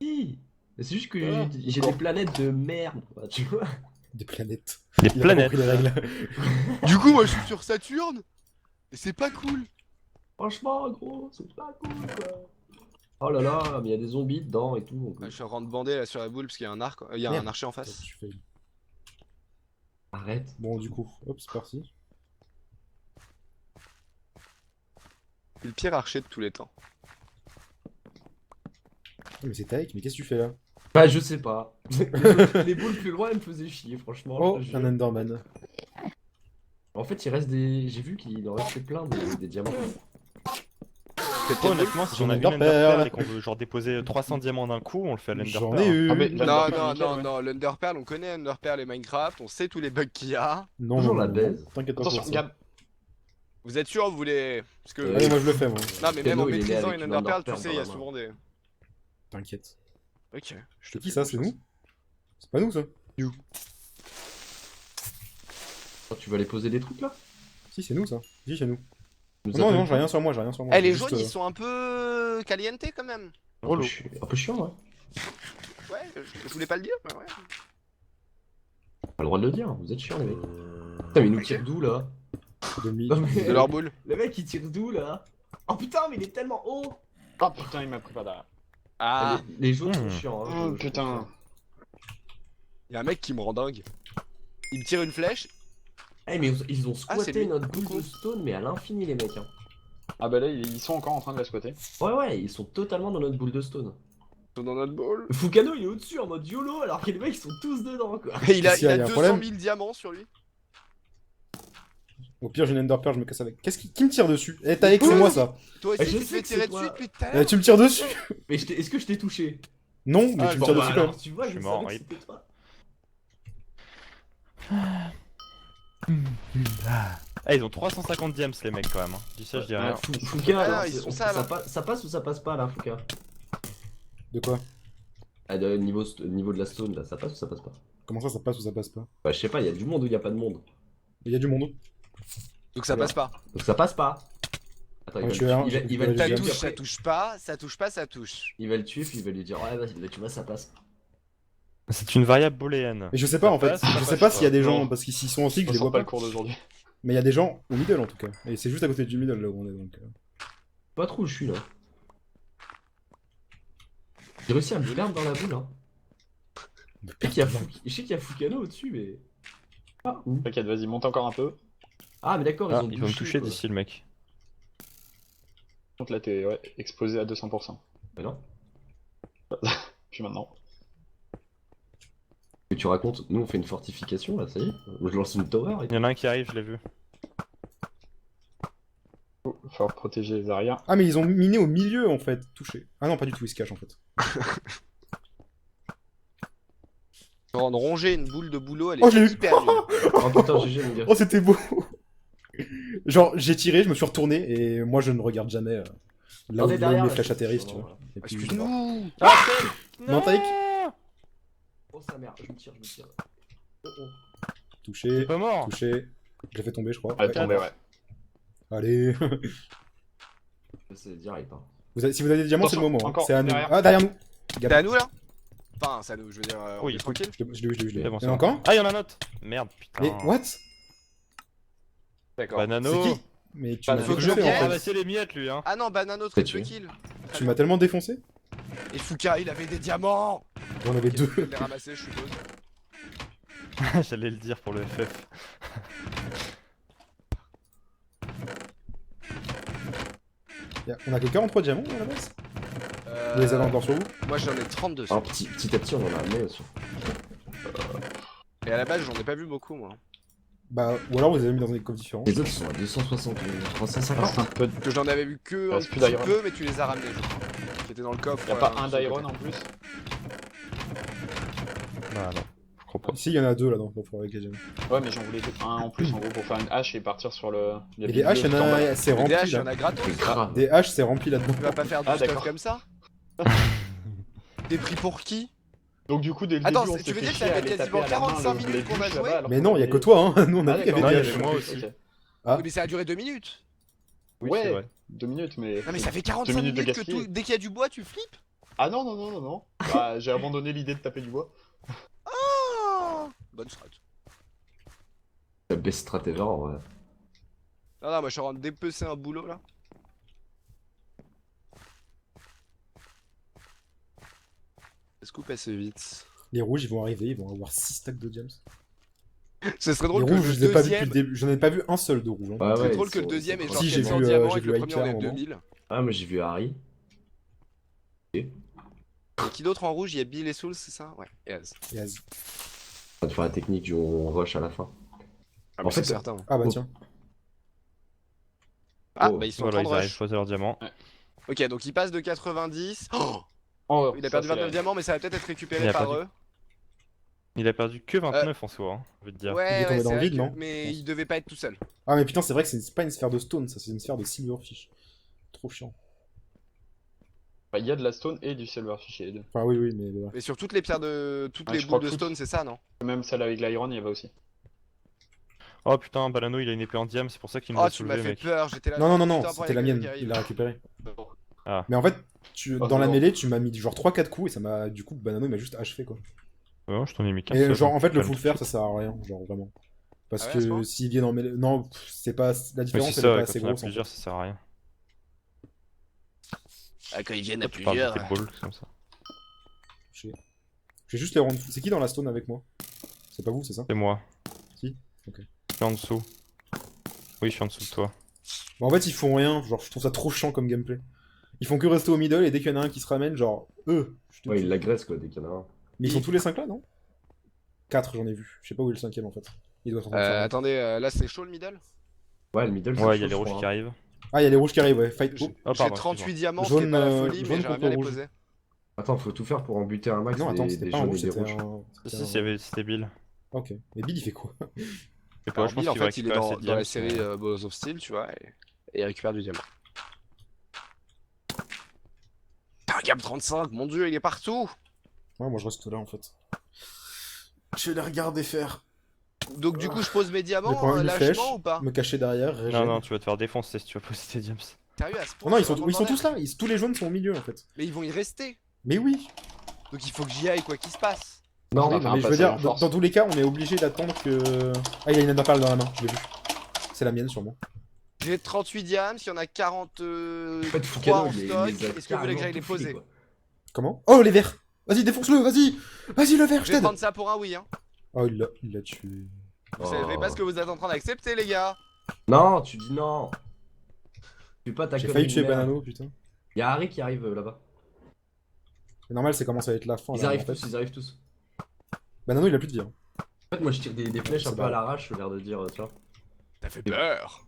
S7: Si. Mais c'est juste que
S5: Ah,
S7: j'ai des planètes de merde, quoi, tu vois.
S5: Des planètes.
S4: Des
S5: Il a pas
S4: planètes.
S5: compris les règles.
S2: Du coup, moi je suis sur Saturne et c'est pas cool.
S7: Franchement, gros, c'est pas cool, quoi. Oh là là, mais il y a des zombies dedans et tout.
S2: Bah, je suis en train de bander là sur la boule parce qu'il y a un arc, il y a
S5: Merde.
S2: un archer en face.
S5: Je fais-
S7: Arrête.
S5: Bon, du coup, hop, c'est parti.
S2: C'est le pire archer de tous les temps.
S5: Oh, mais c'est Taïk, mais qu'est-ce que tu fais là?
S7: Bah, je sais pas. Les boules plus loin, elles me faisaient chier, franchement.
S5: Oh,
S7: je te
S5: un
S7: jure.
S5: Enderman.
S7: En fait, il reste des. J'ai vu qu'il en restait plein des diamants.
S4: Toi, honnêtement, si on a une
S5: Enderpearl.
S4: Enderpearl et qu'on veut genre déposer 300 diamants d'un coup, on le fait à
S5: J'en
S4: l'Enderpearl.
S5: ai eu.
S6: Ah, mais
S2: Non,
S6: l'Underpearl,
S2: non,
S6: nickel,
S2: non,
S6: ouais.
S2: non, l'Underpearl, on connaît Underpearl et Minecraft, on sait tous les bugs qu'il y a.
S5: Non,
S7: Toujours
S5: non,
S7: la
S5: non,
S7: baise.
S5: non, t'inquiète pas
S6: Attention,
S5: pour ça.
S6: Gab.
S2: Vous êtes sûr, vous voulez. Parce que.
S5: Allez, moi je le fais, moi.
S2: Non, mais même en
S7: Keno, il est né
S2: maîtrisant
S7: avec
S2: une
S7: une
S2: Underpearl, tu
S7: Underpearl
S2: sais, il y a
S7: dans la
S2: souvent des.
S5: T'inquiète.
S2: Ok. Je
S5: C'est qui ça? C'est nous? C'est pas nous ça?
S7: Oh, tu vas aller poser des trucs là?
S5: Si, c'est nous ça. Si, c'est nous.
S7: Nous
S5: Non,
S7: appelle
S5: non, j'ai
S7: pas.
S5: rien sur moi, j'ai rien sur moi.
S2: Eh, les
S5: Juste,
S2: jaunes, ils sont un peu. caliente quand même.
S7: Un peu chiant, ouais.
S2: Ouais, je voulais pas le dire, mais ouais.
S7: Pas le droit de le dire, vous êtes chiants les mecs. Putain, mais il nous tire d'où là?
S5: demi.
S7: Non, mais-
S2: De leur boule.
S7: Le mec il tire d'où là? Oh putain, mais il est tellement haut!
S6: Oh putain, il m'a pris par derrière.
S2: Ah,
S7: Les jaunes sont chiants. Hein,
S6: Oh putain.
S2: y'a un mec qui me rend dingue. Il me tire une flèche.
S7: Eh, mais ils ont
S2: Ah, c'est
S7: squatté
S2: lui.
S7: notre boule de stone, mais à l'infini les mecs. Hein.
S6: Ah bah là, ils sont encore en train de la squatter.
S7: Ouais, ouais, ils sont totalement dans notre boule de stone.
S2: Ils sont dans notre boule.
S7: Fukano il est au-dessus en mode YOLO alors que les mecs ils sont tous dedans quoi.
S2: Et il a,
S5: Qu'est-ce qu'il y a, y a un
S2: 200
S5: problème
S2: 000 diamants sur lui.
S5: Au pire, j'ai une Enderpearl, je me casse avec. Qui me tire dessus? Eh, Taïk, c'est moi ça.
S2: Toi
S7: Eh,
S2: aussi,
S7: je
S2: tu te
S7: sais
S2: fais
S7: que
S2: tirer
S7: c'est
S2: dessus
S7: toi.
S2: depuis tout à
S5: Eh,
S2: l'heure.
S5: tu me tires dessus?
S7: Mais est-ce que je t'ai touché?
S5: Non, mais
S2: Ah,
S5: tu me
S2: bon,
S5: tires
S7: Bah
S5: dessus quand
S7: alors,
S5: même.
S7: tu vois,
S4: Je
S7: je
S4: suis
S7: savais
S4: mort,
S7: que
S4: rip.
S7: c'était toi.
S4: Ah, ils ont 350 diams les mecs quand même. Hein. Dis ça, je dis rien.
S7: Fouka,
S2: Ah,
S7: alors,
S2: ils
S7: c'est-
S2: sont ça, là.
S7: ça passe ou ça passe pas là, Fouka?
S5: De quoi?
S7: Ah, niveau de la stone là, ça passe ou ça passe pas?
S5: Comment ça passe ou ça passe pas?
S7: Bah, je sais pas, il y a du monde ou il y a pas de monde.
S5: Il y a du monde.
S2: Donc ça passe pas.
S7: Donc ça passe pas. Attends,
S5: Ouais,
S7: il
S5: tu
S7: va
S5: verras,
S7: le tuer,
S5: je
S7: il va
S5: vais
S7: le
S2: Ça
S5: J'aime.
S7: tuer,
S2: touche,
S7: puis
S2: ça
S7: après,
S2: touche pas, ça touche pas, ça touche.
S7: il va le tuer, puis il va lui dire ouais, vas-y, là tu vois, ça passe.
S4: C'est une variable booléenne.
S5: Mais je sais pas en fait.
S4: passe, ça
S5: Je sais
S4: passe
S5: pas s'il y a des gens,
S6: Non.
S5: parce qu'ils s'y sont aussi que
S6: Je
S5: je les
S6: sens
S5: vois
S6: pas
S5: pas.
S6: le cours d'aujourd'hui.
S5: Mais il y a des gens au middle en tout cas. Et c'est juste à côté du middle là où on est donc.
S7: Pas trop où je suis là. J'ai réussi à me perdre dans la boule hein. Je sais qu'il y a Fukano au-dessus mais. Ah, où?
S6: T'inquiète, vas-y, monte encore un peu.
S7: Ah mais d'accord,
S4: Ah,
S7: ils ont
S4: il va me
S7: douché,
S4: toucher
S7: quoi.
S4: d'ici le mec.
S6: Donc là, t'es exposé à 200%.
S7: Mais non.
S6: Puis maintenant.
S7: Que tu racontes, nous on fait une fortification là, ça y est. Je lance une tower et
S4: Il y en a un qui arrive, je l'ai vu.
S6: Il va falloir protéger les arrières.
S5: Ah, mais ils ont miné au milieu en fait, touché. Ah non, pas du tout, ils se cachent en fait.
S2: Rendre ronger une boule de boulot, elle
S5: Oh,
S2: est
S5: je l'ai eu.
S2: hyper nulle.
S7: Oh putain, GG mon gars.
S5: Oh, c'était beau. Genre, j'ai tiré, je me suis retourné et moi je ne regarde jamais là où
S7: On est derrière,
S5: mes
S7: là,
S5: flèches
S7: c'est-
S5: atterrissent,
S7: non,
S5: tu vois.
S7: voilà.
S5: Et puis-
S2: Excuse-nous.
S5: Non, Taïk.
S7: Oh sa mère, je me tire. Oh, oh.
S5: Touché,
S4: Pas mort.
S5: touché. Je l'ai fait tomber, je crois.
S6: Ah,
S5: Ouais.
S6: tombé, ouais.
S5: Allez.
S7: C'est direct hein.
S5: Si vous avez des diamants, c'est le
S6: Attention,
S5: moment. hein.
S6: encore,
S5: C'est à nous.
S6: derrière.
S5: Ah, derrière nous.
S2: T'es à nous là? Enfin, c'est à nous, je veux dire, on
S4: Oui.
S2: est tranquille.
S5: Je l'ai eu.
S4: C'est bon,
S5: Il
S4: c'est
S5: y en a
S4: bon.
S5: encore un?
S4: Ah, il y en a un autre. Merde, putain.
S5: Mais what?
S6: D'accord.
S4: Banano.
S5: C'est qui? Mais tu
S6: Bah,
S5: m'as
S6: faut que
S5: défoncé,
S6: je
S5: en
S4: Ah
S5: fait.
S4: bah c'est les miettes lui hein.
S2: Ah non, Banano,
S7: T'as
S2: truc de
S7: tué.
S2: kill.
S5: Tu m'as tellement défoncé?
S2: Et Fouka, il avait des diamants.
S5: J'en avais
S2: Ok,
S5: deux.
S2: je vais les ramasser, je suppose.
S4: J'allais le dire pour le FF.
S5: On a que 43 diamants à la base?
S2: Euh,
S5: Vous les avez encore sur vous?
S2: Moi j'en ai 32.
S7: Alors petit à petit on en a amené aussi.
S2: Et à la base, j'en ai pas vu beaucoup, moi.
S5: Bah, ou alors vous les avez mis dans des coffres différents.
S7: Les autres sont à 260, 350.
S2: Parce que j'en avais vu que un
S6: Reste plus
S2: petit
S6: d'iron.
S2: peu, mais tu les as ramenés, je crois. Qui étaient dans le coffre.
S6: Y'a pas un
S2: sur le
S6: d'iron
S2: côté.
S6: en plus?
S4: Bah non, je crois pas.
S5: Ici, il y en a deux là dans le coffre avec les diamants.
S6: Ouais, mais j'en voulais un en plus en gros pour faire une hache et partir sur le.
S5: Et les haches, il y en a, c'est
S2: Mais
S5: rempli
S2: des haches, il y en
S5: là.
S2: a gratos.
S7: C'est grave.
S5: Des haches, c'est rempli là-dedans.
S2: Tu vas pas faire du
S6: Ah,
S2: stuff
S6: d'accord.
S2: comme ça? Des prix pour qui?
S6: Donc du coup dès le
S2: Attends,
S6: début on
S2: tu
S6: s'est
S2: veux
S6: fait
S2: dire que
S6: chier
S2: ça
S6: à
S2: fait
S6: aller
S2: quasiment
S6: taper à la main
S2: 45
S6: le
S2: minutes qu'on a
S6: blé
S2: joué
S6: là-bas, alors
S5: Mais
S6: qu'on
S5: non, il y a
S6: avait-
S5: que toi, hein. Nous on a
S6: Ah
S5: vu qu'il y
S6: d'accord,
S5: avait
S6: non,
S5: des
S6: il y
S5: haches.
S6: avait
S4: moi
S6: que-
S4: aussi.
S6: ok.
S5: Ah.
S2: Oui, mais ça a duré 2 minutes.
S4: Oui,
S6: Ouais.
S4: c'est vrai.
S6: 2 minutes mais.
S2: Non, mais ça fait
S6: 2
S2: 45
S6: minutes de
S2: minutes que
S6: gaspillé.
S2: dès qu'il y a du bois, tu flippes.
S6: Ah non non non non non. Bah j'ai abandonné l'idée de taper du bois.
S2: Oh, bonne strat.
S7: La best strat ever en vrai.
S2: Non, non, moi je suis en train de dépecer un boulot là. Scoop assez vite.
S5: Les rouges, ils vont arriver, ils vont avoir 6 stacks de diams.
S2: Ce serait
S5: Les
S2: drôle que
S5: rouges,
S2: le
S5: je les ai pas vus depuis
S2: deuxième.
S5: le début. J'en ai pas vu un seul de rouge. hein.
S7: Ouais,
S2: C'est
S7: ouais,
S2: drôle que le
S7: c'est-
S2: deuxième
S7: c'est
S2: est genre
S5: Si, j'ai
S2: 400
S5: vu,
S2: diamants
S5: j'ai
S2: et que
S5: vu
S2: le premier en
S5: Hyper,
S2: est
S5: à un moment.
S2: 2000.
S7: Ah mais j'ai vu Harry.
S2: Et qui d'autre en rouge? Il y a Bill et Souls, c'est ça? Ouais. Yes.
S5: Yes.
S7: On va te faire la technique du on rush à la fin.
S2: Ah,
S7: En
S2: mais c'est
S7: fait,
S2: certain.
S5: Ah bah
S7: Oh.
S5: tiens.
S2: Ah,
S7: Oh,
S2: bah ils sont
S4: Voilà,
S2: en
S4: ils
S2: train de
S4: arrivent
S2: rush.
S4: poser leur diamant.
S2: Ok, donc ils passent de 90. Oh,
S6: Oh,
S2: il a
S6: ça,
S2: perdu
S6: c'est
S2: 29
S6: la-
S2: diamants, mais ça va peut-être être
S4: Il
S2: récupéré
S4: a
S2: par
S4: perdu.
S2: eux.
S4: Il a perdu que 29 en soi, hein, je veux te dire.
S5: Il est
S2: Ouais,
S5: tombé
S2: ouais,
S5: dans
S2: c'est
S5: le
S2: vrai
S5: vide,
S2: que-
S5: non
S2: mais il devait pas être tout seul.
S5: Ah mais putain, c'est vrai que c'est pas une sphère de stone, ça, c'est une sphère de silverfish. Trop chiant.
S6: Bah, il y a de la stone et du silverfish et les deux.
S5: Enfin, oui, oui, mais voilà.
S2: Mais sur toutes les pierres de. Toutes
S6: Ouais,
S2: les
S6: je crois
S2: boules de
S6: que
S2: stone, c'est ça, non?
S6: Même celle avec l'iron il y avait aussi.
S4: Oh putain, Balano il a une épée en diam, c'est pour ça qu'il me
S2: Oh,
S4: l'a
S2: tu m'as
S4: soulevé,
S2: fait
S4: mec.
S2: peur, j'étais là.
S5: Non, non, non, non,
S2: putain, pour
S5: c'était la
S2: aller
S5: mienne,
S2: qui arrive.
S5: il l'a récupéré.
S4: Ah.
S5: Mais en fait,
S6: Oh,
S5: dans la
S6: c'est
S5: mêlée, tu m'as mis genre 3-4 coups et ça m'a. Du coup, Banano il m'a juste achevé quoi.
S4: Ouais, je t'en ai mis qu'un
S5: Et
S4: seul,
S5: genre,
S4: hein,
S5: en fait, le
S4: calme
S5: full
S4: tout
S5: faire
S4: de
S5: ça
S4: suite.
S5: sert à rien, genre vraiment. Parce
S2: Ah ouais, à ce
S5: que
S2: point
S5: s'ils viennent en mêlée. Non, c'est pas. La
S4: Mais
S5: différence,
S4: c'est
S5: elle est
S4: ça,
S5: pas
S4: quand
S5: assez
S4: on a
S5: grosse. En fait.
S4: plusieurs, ça sert à rien.
S2: Ah, quand ils viennent à
S4: Tu parles de
S2: plusieurs.
S4: tes balls, comme ça.
S5: Je vais juste les rendre. C'est qui dans la stone avec moi? C'est pas vous, c'est ça?
S4: C'est moi.
S5: Si. Ok.
S4: Je suis en dessous. Oui, je suis en dessous de toi.
S5: Bah, en fait, ils font rien, genre, je trouve ça trop chiant comme gameplay. Ils font que rester au middle et dès qu'il y en a un qui se ramène, genre, je te
S7: Ouais,
S5: tue.
S7: il l'agresse quoi dès qu'il y en a un.
S5: Mais ils sont tous les 5 là, non? 4, j'en ai vu. Je sais pas où est le 5ème en fait. Il doit être en train de faire.
S2: Attendez, là c'est chaud le middle?
S7: Ouais, le middle c'est
S4: Ouais, il y a
S7: chaud,
S4: les
S7: je
S4: rouges
S7: crois,
S4: qui
S7: hein.
S4: arrivent.
S5: Ah, il y a les rouges qui arrivent, ouais. Fight.
S2: J'ai
S5: Oh.
S4: Oh, pardon,
S2: 38
S4: excuse-moi.
S2: diamants, ce qui est
S5: Jaune,
S2: pas la folie,
S5: jaune
S2: mais j'aimerais bien les
S5: contre
S2: poser.
S7: Attends, faut tout faire pour en buter un max
S5: Non, attends,
S7: des,
S5: c'était
S7: des
S5: pas un
S7: jaunes
S5: rouge,
S7: et des
S5: c'était
S7: rouges.
S5: un.
S4: Si, si, c'était Bill.
S5: Ok. Mais Bill, il fait quoi?
S4: Et
S2: Alors,
S4: pas, je pense
S2: Bill, en
S4: qu'il va
S2: fait, il est
S4: récupérer
S2: dans,
S4: ses
S2: dans
S4: diams.
S2: la série Balls of Steel, tu vois, et il récupère du diamant. Putain, Gap 35, mon dieu, il est partout!
S5: Ouais, moi je reste là en fait. Je vais les regarder faire.
S2: Donc, du coup, je pose mes
S5: Je prends
S2: diamants
S5: une flèche,
S2: lâchement ou pas?
S5: me cacher derrière,
S4: Non,
S5: régène.
S4: non, tu vas te faire défoncer si tu vas poser tes diams.
S2: Sérieux, à ce
S5: Oh
S2: point?
S5: non,
S2: c'est
S5: ils sont,
S2: vraiment
S5: ils sont
S2: le
S5: tous
S2: bordel.
S5: là, tous les jaunes sont au milieu en fait.
S2: Mais ils vont y rester.
S5: Mais oui!
S2: Donc, il faut que j'y aille, quoi qu'il se passe.
S7: Non,
S6: On va faire un
S5: Mais je veux
S6: passage
S5: dire,
S6: en force.
S5: dans tous les cas, on est obligé d'attendre que. Ah, il y a une napalm dans la main, je l'ai vu. C'est la mienne sûrement.
S2: J'ai 38 diams, il y en a 43
S7: en fait,
S2: en
S7: Fukano,
S2: stock.
S7: il les a
S2: Est-ce que vous voulez que j'aille les
S7: carrément tout
S2: poser?
S7: fait, quoi.
S5: Comment? Oh, les verts! Vas-y, défonce-le, vas-y! Vas-y, le vert,
S2: Je
S5: je
S2: vais
S5: t'aide!
S2: prendre ça pour un oui, hein.
S5: Oh, il l'a tué.
S2: Vous savez pas ce que vous êtes en train d'accepter, les gars.
S7: Non, tu dis non. Tu pas ta
S5: J'ai
S7: connerie
S5: failli
S7: de
S5: tuer
S7: merde.
S5: Banano, putain.
S7: Y'a Harry qui arrive là-bas.
S5: C'est normal, c'est comment ça va être la fin.
S7: Ils
S5: là,
S7: arrivent
S5: en fait.
S7: tous, ils arrivent tous.
S5: Banano, il a plus de vie. Hein.
S7: En fait, moi je tire des flèches un
S5: C'est
S7: peu
S5: pas
S7: à l'arrache, l'air de dire, tu vois.
S2: T'as fait peur.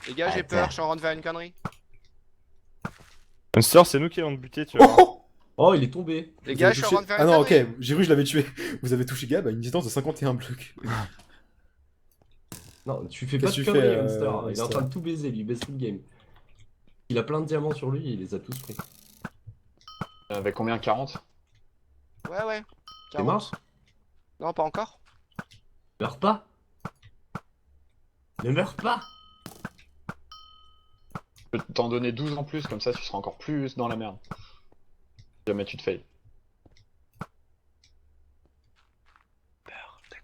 S2: Les gars, j'ai
S7: Attends.
S2: peur, je suis en train de faire une connerie.
S4: Monster, c'est nous qui allons te buter, tu vois.
S5: Oh,
S7: Oh, il est tombé.
S2: Les
S5: Vous
S2: gars,
S5: avez
S2: je suis en
S5: touché-
S2: train de faire
S5: Ah
S2: une
S5: non, ok,
S2: connerie.
S5: j'ai cru que je l'avais tué. Vous avez touché Gab à une distance de 51 blocs.
S7: Non, tu fais pas
S5: Qu'est-ce
S7: de
S5: que tu fais,
S7: conneries, Hamster. Il est en
S5: Hamster
S7: train de tout baiser, lui, il baise tout le game. Il a plein de diamants sur lui et il les a tous pris.
S6: Avec combien? 40?
S2: Ouais, ouais.
S7: T'es
S2: 40.
S7: mort?
S2: Non, pas encore.
S7: Meurs pas. Ne meurs pas.
S6: Je peux t'en donner 12 en plus, comme ça tu seras encore plus dans la merde. Si jamais tu te fails.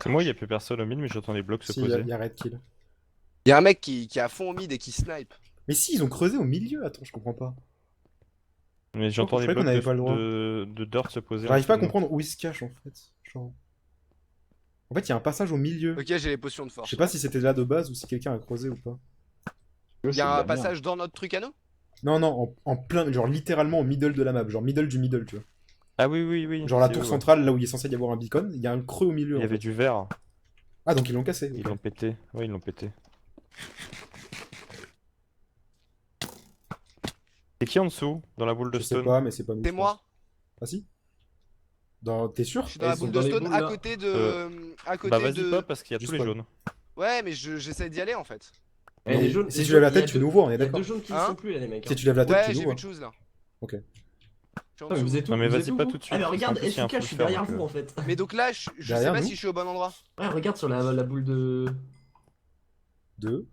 S4: Moi, il y a plus personne au mid, mais j'entends les blocs se
S5: Si,
S4: poser.
S5: il y a Red Kill.
S2: Y'a un mec qui est à fond au mid et qui snipe.
S5: Mais si, ils ont creusé au milieu, attends, je comprends pas.
S4: Mais j'entends
S5: Je
S4: les
S5: croyais qu'on
S4: blocs
S5: avait pas le droit.
S4: de dirt se poser.
S5: J'arrive pas à
S4: en dessous de
S5: comprendre où ils se cachent en fait. Genre... En fait, il y a un passage au milieu.
S2: Ok, j'ai les potions de
S5: Je
S2: force.
S5: sais pas si c'était là de base ou si quelqu'un a creusé ou pas.
S2: Y'a un passage dans notre truc à nous?
S5: Non, non, en plein, genre littéralement au middle de la map, genre middle du middle, tu vois.
S4: nous. Ah oui, oui, oui.
S5: Genre la
S4: c'est
S5: tour
S4: eux, ouais.
S5: centrale, là où il est censé y avoir un beacon, il y a un creux au milieu.
S4: Il y
S5: en
S4: avait
S5: fait.
S4: du verre.
S5: Ah, donc ils l'ont cassé.
S4: Ils
S5: ok.
S4: l'ont pété. Ouais, ils l'ont pété. C'est qui en dessous, dans la boule de
S5: Je sais
S4: stone?
S5: pas, mais c'est pas nous.
S2: C'est
S5: je
S2: moi.
S5: pense. Ah si T'es sûr
S2: Je suis dans la
S7: Ils
S2: boule
S7: sont
S2: de
S7: dans les
S2: stone
S7: boules,
S2: à
S7: là.
S2: côté de. À côté
S4: Bah vas-y
S2: de.
S4: pas parce qu'il y a
S5: Juste
S4: tous les
S5: pas.
S4: jaunes.
S2: Ouais, mais j'essaie d'y aller en fait.
S7: Eh, les jaunes,
S5: Si
S7: les
S5: tu lèves la
S7: jaunes, il y a
S5: tête, tu
S7: deux-
S5: nous vois, on est
S7: Il y a
S5: d'accord.
S7: deux jaunes qui ne
S2: Hein
S7: sont plus là, les mecs.
S5: Si tu lèves la tête,
S2: Ouais,
S5: tu nous
S2: j'ai
S5: vois.
S2: vu de choses là.
S5: Ok.
S2: Je suis en
S7: Ah, mais vous
S2: dessous.
S7: êtes où?
S4: Non, mais
S7: Vous
S4: vas-y
S7: êtes où,
S4: pas
S7: vous
S4: tout de suite,
S7: Ah, mais
S4: parce
S7: regarde,
S4: qu'en plus, il y a un
S7: SUK, je suis
S4: fluffer,
S7: derrière
S4: donc,
S7: vous en fait.
S2: Mais donc là, je sais
S5: Derrière
S2: pas
S5: nous
S2: si je suis au bon endroit.
S7: Ouais, regarde sur la boule de.
S5: 2.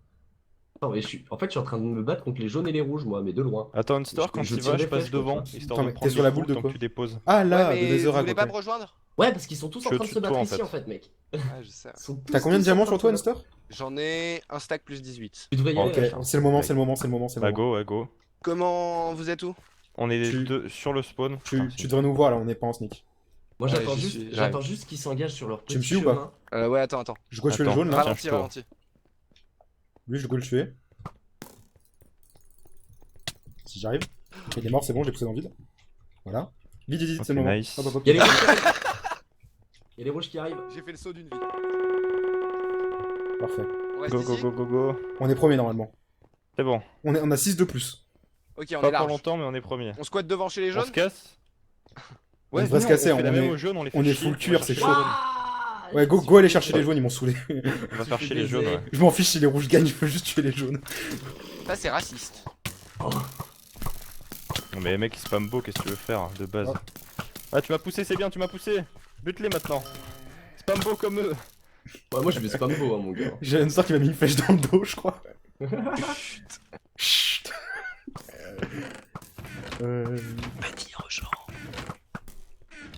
S7: Attends, mais en fait, je suis en train de me battre contre les jaunes et les rouges, moi, mais de loin.
S4: Attends, Hunter,
S7: Je
S4: quand
S7: tire
S4: il va,
S7: des
S4: je passe
S7: flèches, quoi,
S4: devant,
S7: tu vois.
S4: histoire
S5: Attends,
S4: de
S5: mais
S4: prendre
S5: t'es sur la
S4: les
S5: boule
S4: trous
S5: de
S4: tant
S5: quoi
S4: que tu déposes.
S5: Ah là,
S2: Ouais,
S5: de
S2: mais vous
S5: Netherrack,
S2: voulez pas
S5: ok.
S2: me rejoindre?
S7: Ouais, parce qu'ils sont tous
S4: Je
S7: en
S4: suis
S7: train de se
S4: au-dessus de
S7: battre
S4: toi, en
S7: ici,
S4: fait.
S7: en fait, mec.
S2: Ouais, je sais.
S7: Ils sont
S5: T'as
S7: tous-
S5: combien de
S7: tous
S5: diamants
S7: en
S5: sur
S7: train
S5: toi,
S7: de se battre.
S5: Hunster
S2: J'en ai un stack plus 18.
S7: Tu devrais y aller,
S5: Ok,
S7: Richard.
S5: c'est le moment, c'est le moment, c'est le moment, c'est le
S4: Bah
S5: moment.
S4: go, ouais, go.
S2: Comment vous êtes où?
S4: On est
S5: Tu-
S4: deux sur le spawn. Putain,
S5: Tu devrais nous voir là, on n'est pas en sneak.
S7: Moi,
S2: Ouais,
S7: j'attends
S2: j'y
S7: juste,
S2: suis,
S7: j'attends
S2: j'arrive.
S7: juste qu'ils s'engagent sur leur
S5: Tu me
S7: petit
S5: suis ou pas
S7: chemin.
S2: Ouais, attends.
S5: Je go tuer le
S4: Attends.
S5: jaune là.
S4: Tiens,
S2: Ralenti,
S4: je peux.
S2: ralenti.
S5: Lui, je go le tuer. Si j'arrive. Il est mort, c'est bon, j'ai poussé dans le vide. Voilà. Vite, vite, vite, c'est le
S4: Ok,
S5: moment.
S4: nice.
S5: Hop, hop, hop.
S7: Il y a les rouges qui arrivent. Il y a les rouges qui arrivent.
S2: J'ai fait le saut d'une vie.
S5: Parfait.
S2: On reste
S4: Go, go,
S2: ici?
S4: go, go, go.
S5: On est premier normalement.
S4: C'est bon.
S5: On a 6 de plus.
S2: Ok, on
S4: Pas
S2: est
S4: pour
S2: large.
S4: longtemps, mais on est premier.
S2: On squatte devant chez les
S4: On
S2: jaunes?
S4: se casse.
S5: On devrait se
S4: venez,
S5: casser,
S4: on fait la
S5: on
S4: même
S5: est-
S4: aux jaunes, on les fait
S5: on est
S4: chier,
S5: full cuir, c'est
S4: chercher
S5: chaud.
S4: les jaunes.
S7: Ah,
S5: Ouais, go,
S7: il
S5: go aller
S7: suffit
S5: chercher
S7: de-
S5: les jaunes, ils m'ont saoulé.
S4: On va faire
S7: suffit
S4: chier les
S7: de
S4: jaunes,
S7: baiser.
S4: ouais.
S5: Je m'en fiche si les rouges gagnent, je veux juste tuer les jaunes.
S2: Ça, c'est raciste.
S4: Non, mais les mecs ils spam beau, qu'est-ce que tu veux faire de base?
S5: Ah.
S4: Ah, tu m'as poussé, c'est bien, tu m'as poussé. Bute-les maintenant. Spam beau comme eux.
S7: Ouais, moi, je vais spam beau, hein, mon gars.
S5: J'ai une sœur qui m'a mis une flèche dans le dos, je crois. Chut.
S2: Pas dire aux gens.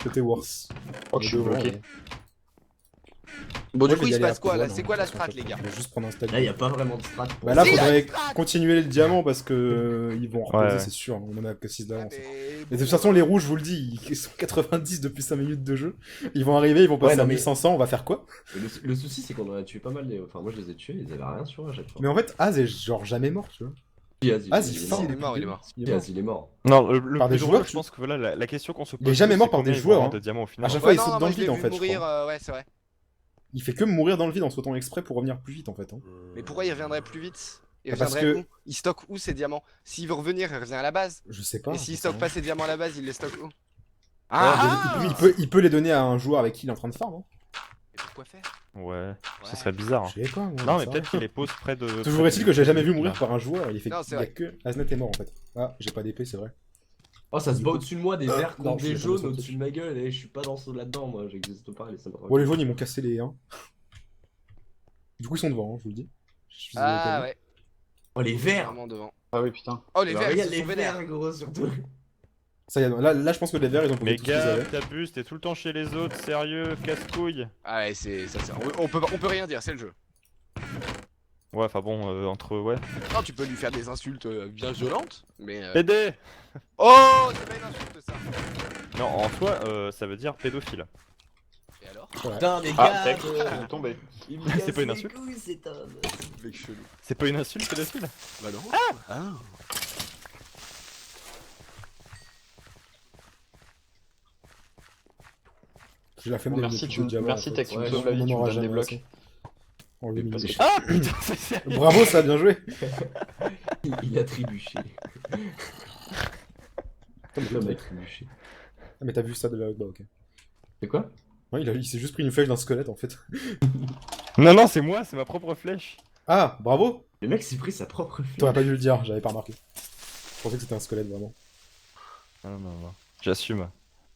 S5: C'était worse.
S6: Oh, je suis
S5: Devant,
S6: bloqué.
S5: ouais.
S2: Bon,
S5: Moi,
S2: du coup,
S5: je vais
S2: il
S5: y
S2: se
S5: aller
S2: passe quoi
S5: après
S2: là?
S5: zone,
S2: C'est
S5: hein,
S2: quoi
S5: de
S2: la
S5: toute
S2: strat,
S5: façon,
S2: les gars?
S5: Je vais juste prendre un stack.
S7: Là, il y a pas vraiment de strat.
S5: Bah là,
S2: Si,
S5: faudrait
S2: la strat.
S5: continuer le diamant parce que ils vont en reposer,
S4: Ouais.
S5: c'est sûr. On en a que 6 d'avance.
S2: Mais
S5: Mais de toute façon, les rouges, je vous le dis, ils sont 90 depuis 5 minutes de jeu. Ils vont arriver, ils vont passer
S7: Ouais, non,
S5: à
S7: mais-
S5: 1500, on va faire quoi?
S7: Le souci, c'est qu'on en a tué pas mal. Enfin, moi, je les ai tués, ils avaient rien sur eux à chaque fois.
S5: Mais en fait, Az est genre jamais mort, tu vois.
S7: Si, Az,
S5: Az, il
S7: est
S5: est
S2: Si,
S5: fort.
S2: il est mort, il est mort.
S5: Il est
S7: Si,
S5: mort.
S7: Az, il est mort.
S4: Non, le
S5: Par des
S4: plus
S5: joueurs,
S4: drôle, je
S5: tu-
S4: pense que voilà, la question qu'on se pose.
S5: Il est jamais
S4: tous,
S5: mort
S4: c'est
S5: par des
S4: combien ils vont
S5: joueurs,
S4: avoir
S5: hein.
S4: de diamants au
S5: À
S4: final.
S5: chaque fois, il
S2: non,
S5: saute
S2: non,
S5: dans
S2: moi,
S5: le
S2: je l'ai
S5: vide, en
S2: vu
S5: fait, je
S2: mourir,
S5: crois.
S2: ouais, c'est vrai.
S5: Il fait que mourir dans le vide en sautant exprès pour revenir plus vite, en fait. Hein.
S2: Mais pourquoi il reviendrait plus vite? Il
S5: Bah, parce
S2: reviendrait
S5: que-
S2: où? Il stocke où ses diamants? S'il veut revenir, il revient à la base.
S5: Je sais pas.
S2: Et s'il
S5: j'en sais
S2: stocke
S5: rien.
S2: pas ses diamants à la base, il les stocke où?
S5: Ouais,
S2: Ah!
S5: il peut les donner à un joueur avec qui il est en train de farm. Hein.
S2: Mais pourquoi faire?
S4: Ouais, ça
S2: Ouais.
S4: serait bizarre.
S5: Je sais pas. moi,
S4: Non,
S5: j'en
S4: mais
S5: sais
S4: peut-être
S5: rien.
S4: qu'il les pose près de.
S5: Toujours
S4: près
S5: est-il
S4: du-
S5: que j'ai jamais vu mourir par un joueur. Il
S2: Non, c'est
S5: y a
S2: vrai.
S5: que Aznet est mort en fait. Ah, j'ai pas d'épée, c'est vrai.
S7: Oh, ça se bat au-dessus de moi, des verts
S5: non,
S7: contre
S5: je
S7: des
S5: suis
S7: jaunes
S5: pas
S7: au-dessus de ma gueule, et je suis pas dans ce là-dedans, moi, j'existe pas, laissez-moi
S5: Bon,
S7: tranquille.
S5: les jaunes ils m'ont cassé les 1. Du coup, ils sont devant, hein, je vous le dis. Je suis
S2: Ah
S5: désolé.
S2: ouais,
S7: Oh, les verts!
S2: vraiment devant.
S6: Ah oui, putain.
S2: Oh, les
S7: Bah,
S2: verts, ils
S7: regarde
S2: se
S7: les
S2: sont vénères.
S7: verts, gros, surtout.
S5: Ça y est, là, je pense que les verts ils ont pris
S4: Mais
S5: tout ce qu'ils
S4: gars,
S5: avaient.
S4: t'abuses, t'es tout le temps chez les autres, sérieux, casse-couille.
S2: Ah ouais, on peut rien dire, c'est le jeu.
S4: Ouais, enfin bon, entre. Ouais.
S2: Non, tu peux lui faire des insultes bien violentes, mais...
S4: PD.
S2: Oh, c'est pas une insulte ça.
S4: Non, en soi, ça veut dire pédophile.
S2: alors
S7: Putain, les
S6: Ah,
S7: gars,
S6: tech, il est tombé.
S7: il me
S4: C'est
S7: casse
S4: pas une
S7: les
S4: insulte.
S7: couilles, cet homme.
S2: Mec chelou.
S4: C'est pas une insulte, pédophile?
S2: Bah non. Ah.
S5: J'ai la flemme
S6: Bon,
S5: de
S6: merci,
S5: mettre
S6: tu me-
S5: plus de diamants,
S6: merci,
S5: en fait.
S6: Tech, tu me
S7: Ouais,
S6: sauves la vie,
S5: on
S6: tu
S5: en
S6: me
S5: aura
S6: donnes des
S5: jamais
S6: blocs.
S5: assez. En 8
S6: Parce
S5: minutes.
S6: que-
S4: Ah putain, c'est sérieux.
S5: Bravo, ça a bien joué.
S7: Il a trébuché. L'homme a trébuché.
S5: Ah, mais t'as vu ça de là-bas, ok.
S7: C'est quoi?
S5: Ouais, il s'est juste pris une flèche d'un squelette en fait.
S4: Non, non, c'est moi, c'est ma propre flèche.
S5: Ah, bravo.
S7: Le mec s'est pris sa propre flèche.
S5: T'aurais pas dû le dire, j'avais pas remarqué. Je pensais que c'était un squelette vraiment.
S4: Non, non, non. J'assume.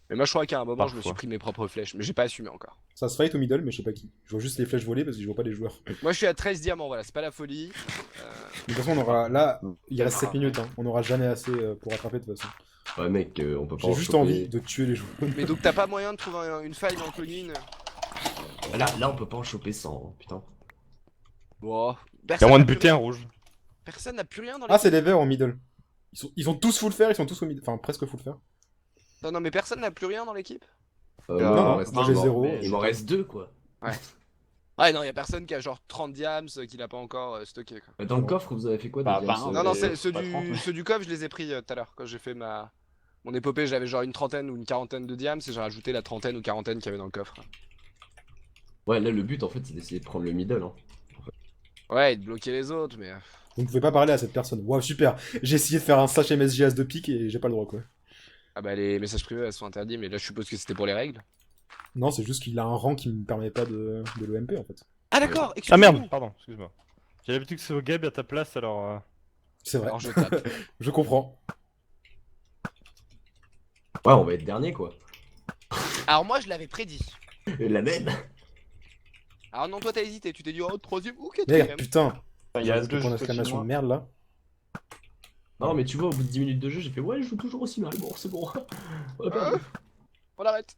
S2: Mais moi je crois qu'à un moment je me
S4: Parfois.
S2: suis pris mes propres flèches, mais j'ai pas assumé encore.
S5: Ça se fight au middle, mais je sais pas qui. Je vois juste les flèches voler parce que je vois pas les joueurs.
S2: Moi je suis à 13 diamants, voilà, c'est pas la folie.
S5: De toute façon, on aura. Là, il reste 7 minutes, hein. On aura jamais assez pour rattraper de toute façon.
S7: Ouais, mec, on peut pas
S5: J'ai
S7: en
S5: juste
S7: choper.
S5: envie de tuer les joueurs.
S2: Mais donc t'as pas moyen de trouver une faille dans le plugin?
S7: Là, on peut pas en choper 100, hein, putain.
S2: Bon.
S4: Y'a moins de buter un rouge.
S2: Personne n'a plus rien dans
S5: Ah,
S2: les.
S5: c'est les verts en middle. Ils sont tous full fer, ils sont tous au middle. Enfin, presque full fer.
S2: Non, non, mais personne n'a plus rien dans l'équipe.
S7: Moi,
S5: non,
S7: il m'en reste
S5: moi,
S7: un,
S5: j'ai
S7: il m'en-
S5: zéro.
S7: Il m'en reste 2, quoi.
S2: Ouais, non, y'a personne qui a genre 30 diams qui n'a pas encore stocké quoi.
S7: Dans le coffre, vous avez fait quoi
S6: Bah,
S7: de
S6: bah,
S7: diams,
S2: Non, non,
S6: mais-
S2: ceux
S6: pas 30, mais-
S2: du coffre, je les ai pris tout à l'heure quand j'ai fait mon épopée. J'avais genre une trentaine ou une quarantaine de diams et j'ai rajouté la trentaine ou quarantaine qu'il y avait dans le coffre.
S7: Ouais, là, le but, en fait, c'est d'essayer de prendre le middle, hein.
S2: Ouais, et de bloquer les autres, mais.
S5: Vous ne pouvez pas parler à cette personne. Waouh, super. J'ai essayé de faire un slash MSJ As de pique et j'ai pas le droit quoi.
S2: Ah bah les messages privés elles sont interdits, mais là je suppose que c'était pour les règles.
S5: Non, c'est juste qu'il a un rang qui me permet pas de l'OMP en fait.
S2: Ah d'accord,
S4: Ah merde, pardon, excuse-moi. J'ai l'habitude que c'est au Gab à ta place alors.
S5: C'est vrai.
S2: Alors je tape.
S5: Je comprends.
S7: Ouais, on va être dernier, quoi.
S2: Alors moi je l'avais prédit.
S7: La même.
S2: Alors non, toi t'as hésité, tu t'es dit oh troisième ou
S5: Mais
S2: quatrième.
S5: putain,
S6: Il y a
S5: je
S6: deux
S5: prends une
S6: juste
S5: exclamation de
S6: au-dessus
S5: merde là.
S7: Non, mais tu vois, au bout de 10 minutes de jeu, j'ai fait ouais, je joue toujours aussi mal. Bon, c'est bon. On a perdu.
S2: On arrête.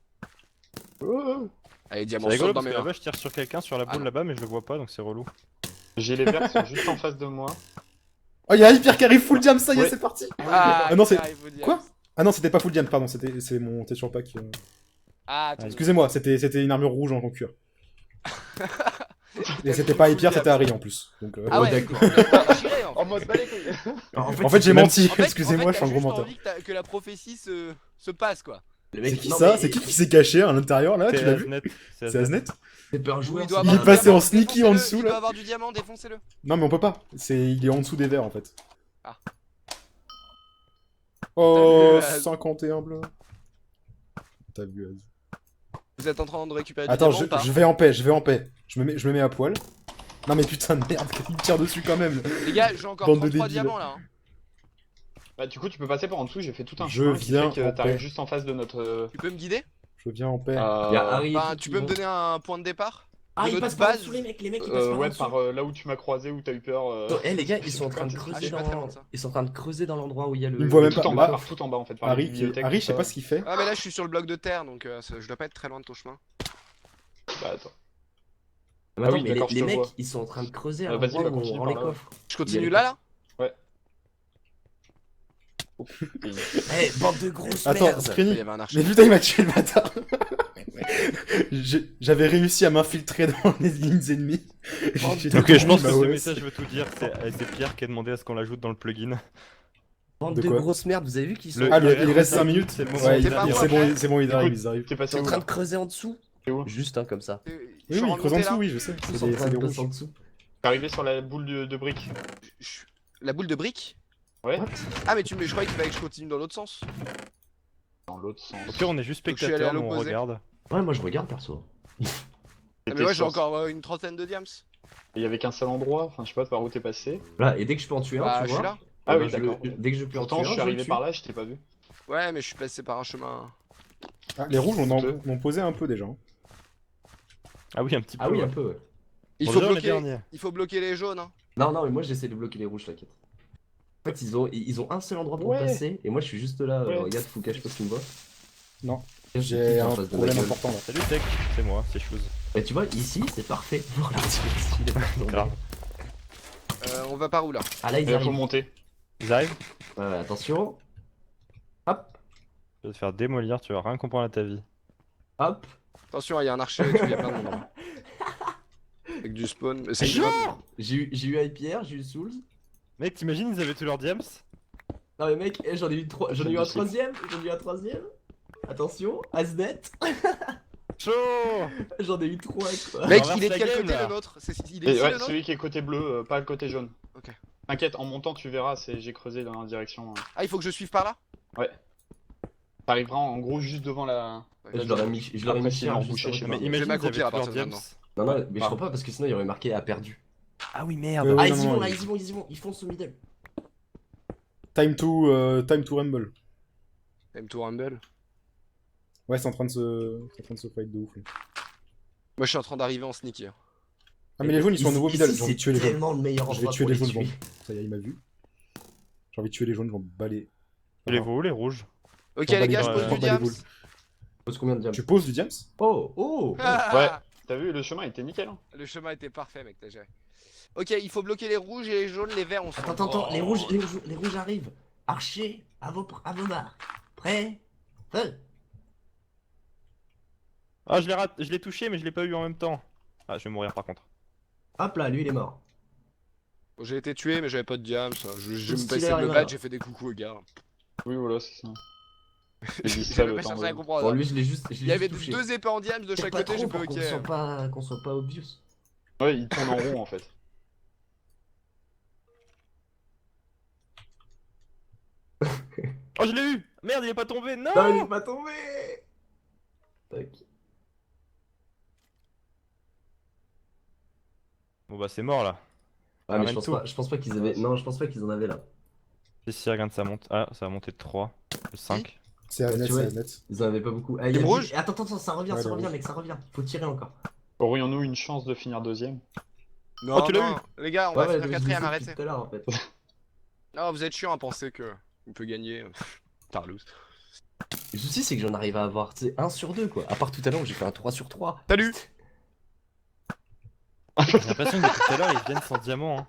S6: de moi.
S2: Allez
S4: C'est
S2: diamant
S4: rigolo
S2: saute dans
S4: parce
S2: mes
S4: que
S2: mains.
S4: là-bas je tire sur quelqu'un sur la
S2: Ah
S4: boule
S2: non.
S4: là-bas mais je le vois pas donc c'est relou.
S6: J'ai les verts qui sont juste en face de moi.
S5: Oh, y'a Hyper qui arrive full jam, ça y est,
S6: Ouais.
S5: c'est parti.
S2: Ah,
S5: Ah non, c'est-
S2: carré, faut dire.
S5: Quoi Ah non, c'était pas full jam, pardon, c'est mon texture pack.
S2: Ah, attends.
S5: Excusez-moi, c'était une armure rouge en cuir. Et c'était pas Hyper, c'était Harry en plus. Donc,
S2: Ah ouais,
S7: d'accord.
S2: déchiré, en fait.
S6: En mode balai couilles.
S5: En fait, j'ai menti,
S2: En fait,
S5: excusez-moi, je suis un
S2: t'as
S5: gros
S2: juste
S5: menteur.
S2: envie que la prophétie se passe quoi.
S7: Le mec,
S5: C'est qui
S7: non,
S5: ça
S7: mais-
S5: C'est qui s'est caché à l'intérieur là Tu
S4: C'est
S5: l'as vu
S4: Aznet.
S5: C'est Aznet
S7: C'est pas un
S2: Ou
S7: joueur.
S2: il doit
S5: Il
S2: avoir
S5: est
S2: du
S5: passé
S2: diamant,
S5: en sneaky en
S2: défoncez-le,
S5: dessous,
S2: Il doit
S5: là.
S2: avoir du diamant, défoncez-le.
S5: Non, mais on peut pas. Il est en dessous des verts en fait.
S2: Ah.
S5: Oh,
S2: T'as vu,
S5: 51 bleus. T'as vu, Az.
S2: Vous êtes en train de récupérer
S5: Attends,
S2: du diamant ou pas
S5: je vais en paix, je vais en paix. Je me mets à poil. Non, mais putain de merde, il me tire dessus quand même.
S2: Les gars, j'ai encore
S5: Bande de
S2: 33
S5: débiles.
S2: diamants là. Hein.
S6: Bah, du coup, tu peux passer par en dessous. J'ai fait tout un
S5: Je
S6: chemin qui
S5: viens
S6: fait
S5: en
S6: que t'arrives
S5: paix.
S6: juste en face de notre.
S2: Tu peux me guider?
S5: Je viens en paix.
S7: Il y a Harry.
S2: Enfin, tu peux me donner un point de départ?
S7: Ah,
S2: de
S7: il
S2: notre
S7: passe par en
S2: base
S7: dessous, les mecs, ils passent par en
S6: Ouais,
S7: dessous.
S6: par là où tu m'as croisé, où t'as eu peur.
S7: Eh les gars, ils sont en train de
S2: Ah, je
S7: creuser
S2: suis pas très loin
S7: dans...
S2: de ça.
S7: Ils sont en train de creuser dans l'endroit où il y a le...
S5: Il me voit même
S6: Tout
S5: pas.
S6: en bas,
S5: Là,
S6: par tout en bas en fait. Par la
S5: Harry,
S6: bibliothèque,
S5: Harry,
S6: tout
S5: je sais
S6: ça.
S5: pas ce qu'il fait.
S2: Ah, mais là je suis sur le bloc de terre donc je dois pas être très loin de ton chemin.
S6: Bah, attends.
S7: Mais attends,
S6: oui,
S7: mais
S6: d'accord,
S7: les
S6: je te
S7: mecs,
S6: vois.
S7: ils sont en train de creuser à
S6: Vas-y,
S7: l'endroit
S6: bah,
S7: où
S6: continue
S7: on rend
S6: par
S7: les
S6: là.
S7: coffres.
S2: Je continue
S7: Il y a
S2: là
S7: Eh, bande de grosses
S5: Attends,
S7: merdes.
S2: Il y
S5: Screeny.
S2: avait un archer.
S5: Mais putain, il m'a tué le bâtard. J'avais réussi à m'infiltrer dans les lignes ennemies. J'étais
S4: Ok, je pense
S5: bah
S4: que ce
S5: ouais,
S4: message veut tout dire. C'est Pierre qui a demandé à ce qu'on l'ajoute dans le plugin.
S7: Bande
S5: De
S7: de
S5: quoi
S7: grosses merdes, vous avez vu qu'ils sont...
S4: Le-
S5: Ah,
S4: il
S5: il reste 5
S4: 5
S5: minutes.
S4: c'est le moment.
S5: Ouais,
S2: C'est pas moi,
S5: c'est bon, ils arrivent,
S6: Écoute,
S5: ils arrivent.
S6: T'es
S7: Ils
S6: passé
S7: sont en
S6: où
S7: train
S6: là
S7: de creuser en dessous.
S6: C'est où
S7: Juste, hein, comme ça.
S2: Je
S5: Oui,
S2: suis
S5: oui, ils creusent en
S2: remonté
S5: dessous,
S2: là.
S5: oui, je sais.
S7: Ils
S5: C'est
S7: sont en
S5: des
S7: train de
S5: rouges.
S7: passer en dessous.
S6: T'es arrivé sur la boule de briques.
S2: La boule de briques?
S6: Ouais.
S2: Ah, mais je croyais qu'il fallait que je continue dans l'autre sens.
S6: Dans l'autre sens.
S4: Au pire, on est juste
S2: Donc, je suis allé à
S4: spectateurs, nous on
S2: l'opposé.
S4: regarde.
S7: Ouais, moi je regarde perso.
S2: Ah, mais moi j'ai encore une trentaine de diams.
S6: Il y avait qu'un seul endroit, enfin je sais pas par où t'es passé.
S7: Là, et dès que je peux en tuer un,
S2: Bah,
S7: tu
S2: je suis
S7: vois.
S2: là.
S6: Ah
S7: eh
S6: oui,
S7: ben,
S6: d'accord.
S7: Dès que je peux en tuer
S6: Pourtant,
S7: un,
S6: je suis
S7: le
S6: arrivé
S7: tue.
S6: par là, je t'ai pas vu.
S2: Ouais, mais je suis passé par un chemin.
S5: Ah, les rouges, on en posé un peu déjà.
S4: Ah oui, un petit peu.
S7: Ah oui,
S4: ouais.
S7: un peu, ouais.
S2: Il
S4: Bon,
S2: faut
S4: déjà, on est
S2: bloquer.
S4: dernier.
S2: Il faut bloquer les jaunes. Hein.
S7: Non, non, mais moi j'essaie de bloquer les rouges, t'inquiète. En fait, ils ont un seul endroit pour
S6: Ouais.
S7: passer, et moi je suis juste là.
S6: Ouais.
S7: Regarde, Fouca, je sais pas si tu me vois.
S5: Non.
S7: Qui
S5: J'ai
S7: en
S5: un
S7: face de ma
S5: problème
S7: gueule.
S5: important là.
S4: Salut Tech, c'est moi, c'est Chouz.
S7: Et tu vois, ici, c'est parfait pour l'artillerie. Il est pas tombé.
S4: Grave.
S2: On va par où là?
S7: Ah là, ils
S6: Il faut
S7: arrivent.
S6: monter.
S4: Ils arrivent,
S7: Attention. Hop,
S4: je vais te faire démolir, tu vas rien comprendre à ta vie.
S7: hop.
S2: Attention, il y a un archer, tu viens plein de monde. Hein. Avec du spawn. Mais c'est
S7: J'ai eu Hyper, j'ai eu Souls.
S4: Mec, t'imagines, ils avaient tous leurs diams?
S7: Non mais mec, j'en ai eu un troisième, Attention, Asnet.
S4: Chaud.
S7: J'en ai eu 3 quoi.
S2: Mec,
S4: renverse
S2: il est de
S4: la
S2: quel
S4: game,
S2: côté
S4: là.
S2: le nôtre? Il est
S6: Et
S2: ici
S6: ouais,
S2: le nôtre?
S6: celui qui est côté bleu, pas le côté jaune.
S2: Ok.
S6: T'inquiète, en montant tu verras, j'ai creusé dans la direction.
S2: Ah, il faut que je suive par là?
S6: T'arriveras en gros juste devant la.
S7: Je l'aurais mis
S6: Après, s'il est
S7: cher,
S6: embouché,
S7: juste
S6: je sais
S7: avant.
S6: pas.
S4: Mais imagine, ils avaient
S2: m'accroupir à
S4: tous leurs
S2: partir de
S4: diams.
S2: maintenant.
S7: Non, mais je crois pas parce que sinon il y aurait marqué a perdu.
S4: Ah oui, merde.
S5: Ouais,
S7: Ah,
S5: non,
S7: ils y
S5: non,
S7: vont
S5: non,
S7: là,
S5: ils-
S7: ils y vont, ils foncent au middle.
S5: Time to rumble.
S2: Time to rumble.
S5: Ouais, c'est en train de se fight de ouf. Là.
S2: Moi, je suis en train d'arriver en sneaky. Hein.
S5: Ah, mais les jaunes, ils sont à nouveau middle.
S7: Ici,
S5: J'ai envie
S7: c'est
S5: de tuer les jaunes.
S7: tellement le meilleur
S5: Je vais
S7: endroit
S5: tuer
S7: pour
S5: les
S7: les
S5: jaunes,
S7: tuer.
S5: bon. Ça y est, il m'a vu. J'ai envie de tuer les jaunes, je vais en baler.
S4: Les vous, les rouges.
S2: Ok,
S5: J'en bats
S2: les gars,
S5: les-
S2: je pose
S4: ouais,
S2: du
S5: j'en bats les
S2: diams.
S5: boules.
S7: Pose combien de diamants?
S5: Tu poses du diams?
S7: Oh.
S6: Ouais. T'as vu, le chemin était nickel. Hein.
S2: Le chemin était parfait, mec, t'as géré. Ok, il faut bloquer les rouges et les jaunes, les verts, on se
S7: Attends, les rouges arrivent. Archer, à vos marques. Prêt? Feu.
S4: Ah, je l'ai touché, mais je l'ai pas eu en même temps. Ah, je vais mourir par contre.
S7: Hop là, lui il est mort.
S2: J'ai été tué, mais j'avais pas de diams. Je me
S7: Stylé,
S2: passais le
S7: Ariana.
S2: badge, j'ai fait des coucous aux gars.
S6: Oui, voilà, c'est ça. J'ai dit ça
S2: J'avais
S6: le
S2: pas
S6: temps
S2: cherché à
S6: de.
S2: comprendre.
S7: Bon, lui je l'ai juste
S2: Il y avait
S7: touché.
S2: deux épées en diams de
S7: Tire
S2: chaque
S7: pas
S2: côté,
S7: trop
S2: j'ai fait
S7: pour
S2: ok.
S7: qu'on soit pas obvious.
S6: Ouais, il tourne en rond en fait.
S4: Oh, je l'ai eu. Merde, il est pas tombé. Non.
S7: Non, il est pas tombé. Tac.
S4: Bon bah c'est mort là.
S7: Ah mais
S4: Ramène tout.
S7: je pense pas qu'ils avaient. Non, je pense pas qu'ils en avaient là.
S4: Si, regarde, ça monte. Ah, ça va monter de 3. De 5.
S5: C'est Asnet,
S7: Tu
S5: c'est
S7: vois,
S5: Asnet.
S7: Ils en avaient pas beaucoup. Ah,
S2: Les
S7: y a
S2: rouges
S7: Attends, ça revient,
S5: Ouais,
S7: ça
S5: les
S7: revient,
S5: rouges.
S7: mec, ça revient. Faut tirer encore.
S6: Aurions-nous une chance de finir deuxième?
S2: Non,
S4: tu l'as
S2: non, les gars, on va finir
S7: je
S2: quatrième,
S7: l'ai
S2: arrêtez.
S7: dit tout à l'heure en fait.
S2: Non, vous êtes chiant à penser que on peut gagner. Tarlouse.
S7: Le souci, c'est que j'en arrive à avoir, tu sais, 1 sur 2 quoi. À part tout à l'heure où j'ai fait un 3 sur 3.
S2: Salut.
S4: J'ai l'impression que depuis tout à l'heure, ils viennent sans diamant. Hein.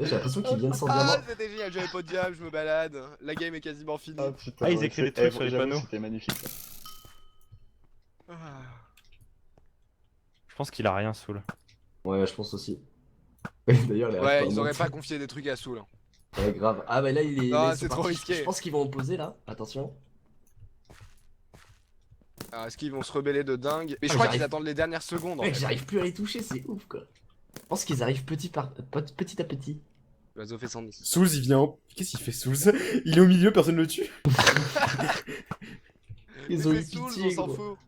S7: J'ai l'impression qu'ils viennent sans
S2: Ah,
S7: diamant.
S2: c'était génial, j'avais pas de diams, je me balade. La game est quasiment finie.
S6: Putain,
S4: Ah, ils
S6: ouais,
S4: écrivent des
S6: c'est-
S4: trucs sur les
S6: j'avoue,
S4: panneaux.
S6: C'était magnifique. Ça.
S2: Ah.
S4: Je pense qu'il a rien sous là.
S7: Ouais, je pense aussi. D'ailleurs, les
S2: Ouais,
S7: restes
S2: ils
S7: en
S2: auraient
S7: mode-
S2: pas confié des trucs à Soul. Hein.
S7: Ouais, grave. Ah, bah là, il est.
S2: Non,
S7: là, ils
S2: c'est
S7: sont
S2: trop
S7: partis.
S2: risqué.
S7: Je pense qu'ils vont poser là. Attention.
S2: Alors, est-ce qu'ils vont se rebeller de dingue? Mais je
S7: Ah,
S2: crois
S7: j'arrive.
S2: qu'ils attendent les dernières secondes. En
S7: Mec,
S2: fait.
S7: j'arrive plus à les toucher, c'est ouf quoi. Je pense qu'ils arrivent petit à petit.
S2: L'oiseau fait 110.
S5: Souls, il vient en... Qu'est-ce qu'il fait, Souls? Il est au milieu, personne le tue.
S7: Ils ont
S2: Mais
S7: eu
S2: c'est Souls,
S7: pitié,
S2: on s'en
S7: gros.
S2: fout.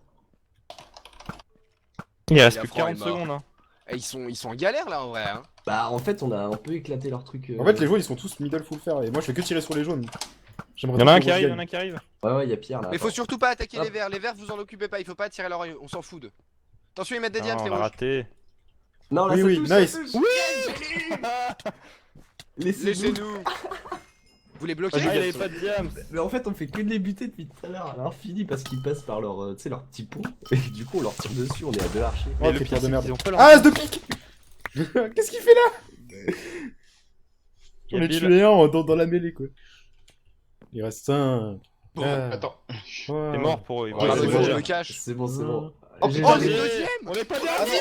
S4: Il reste
S2: Et
S4: plus que
S2: Afro est
S4: 40
S2: mort.
S4: secondes. Hein.
S2: Eh, ils sont en galère là en vrai. Hein.
S7: Bah, en fait, on a un peu éclaté leur truc.
S5: En fait, les jaunes, ils sont tous middle full fer. Et moi, je fais que tirer sur les jaunes. J'aimerais
S4: Il y en a
S5: trop
S4: un
S5: que
S4: qui
S5: Rose
S4: arrive, il y
S5: gagne.
S4: en a un qui arrive.
S7: Ouais, y'a Pierre là.
S2: Mais faut
S7: attends.
S2: surtout pas attaquer
S7: Hop.
S2: les verts. Les verts, vous en occupez pas. Il faut pas attirer leur œil. On s'en fout d'eux. Attention, ils mettent des diams,
S4: Ah,
S2: les
S4: on l'a
S2: rouges.
S4: raté.
S7: Non, là,
S5: Oui,
S7: ça
S5: oui,
S7: touche,
S5: nice.
S7: ça touche.
S4: Oui.
S7: Laissez-nous.
S2: Laissez-nous. Vous les bloquez?
S4: Ah, il avait pas de diams.
S7: Mais en fait, on fait que de les buter depuis tout à l'heure à l'infini parce qu'ils passent par leur, tu sais, leur petit pont. Et du coup, on leur tire dessus, on est à 2 archers.
S5: Oh,
S4: Mais le
S5: quel
S4: pire,
S5: de
S4: c'est
S5: merde.
S4: qu'ils ont pas leur.
S5: Ah, As de pique. Qu'est-ce qu'il fait là? J'en ai
S4: Bill.
S5: tué un dans la mêlée, quoi. Il reste un.
S2: Bon,
S5: Ah.
S6: Attends.
S4: C'est mort pour eux. Ils vont
S2: Ah,
S5: Ouais,
S2: mais
S5: c'est
S2: faut que je
S5: bon.
S2: me cache.
S7: C'est bon, c'est bon.
S2: Oh,
S7: J'ai-
S2: oh,
S7: j'ai-
S2: les deuxièmes.
S4: On est pas
S2: Ah,
S4: dernier.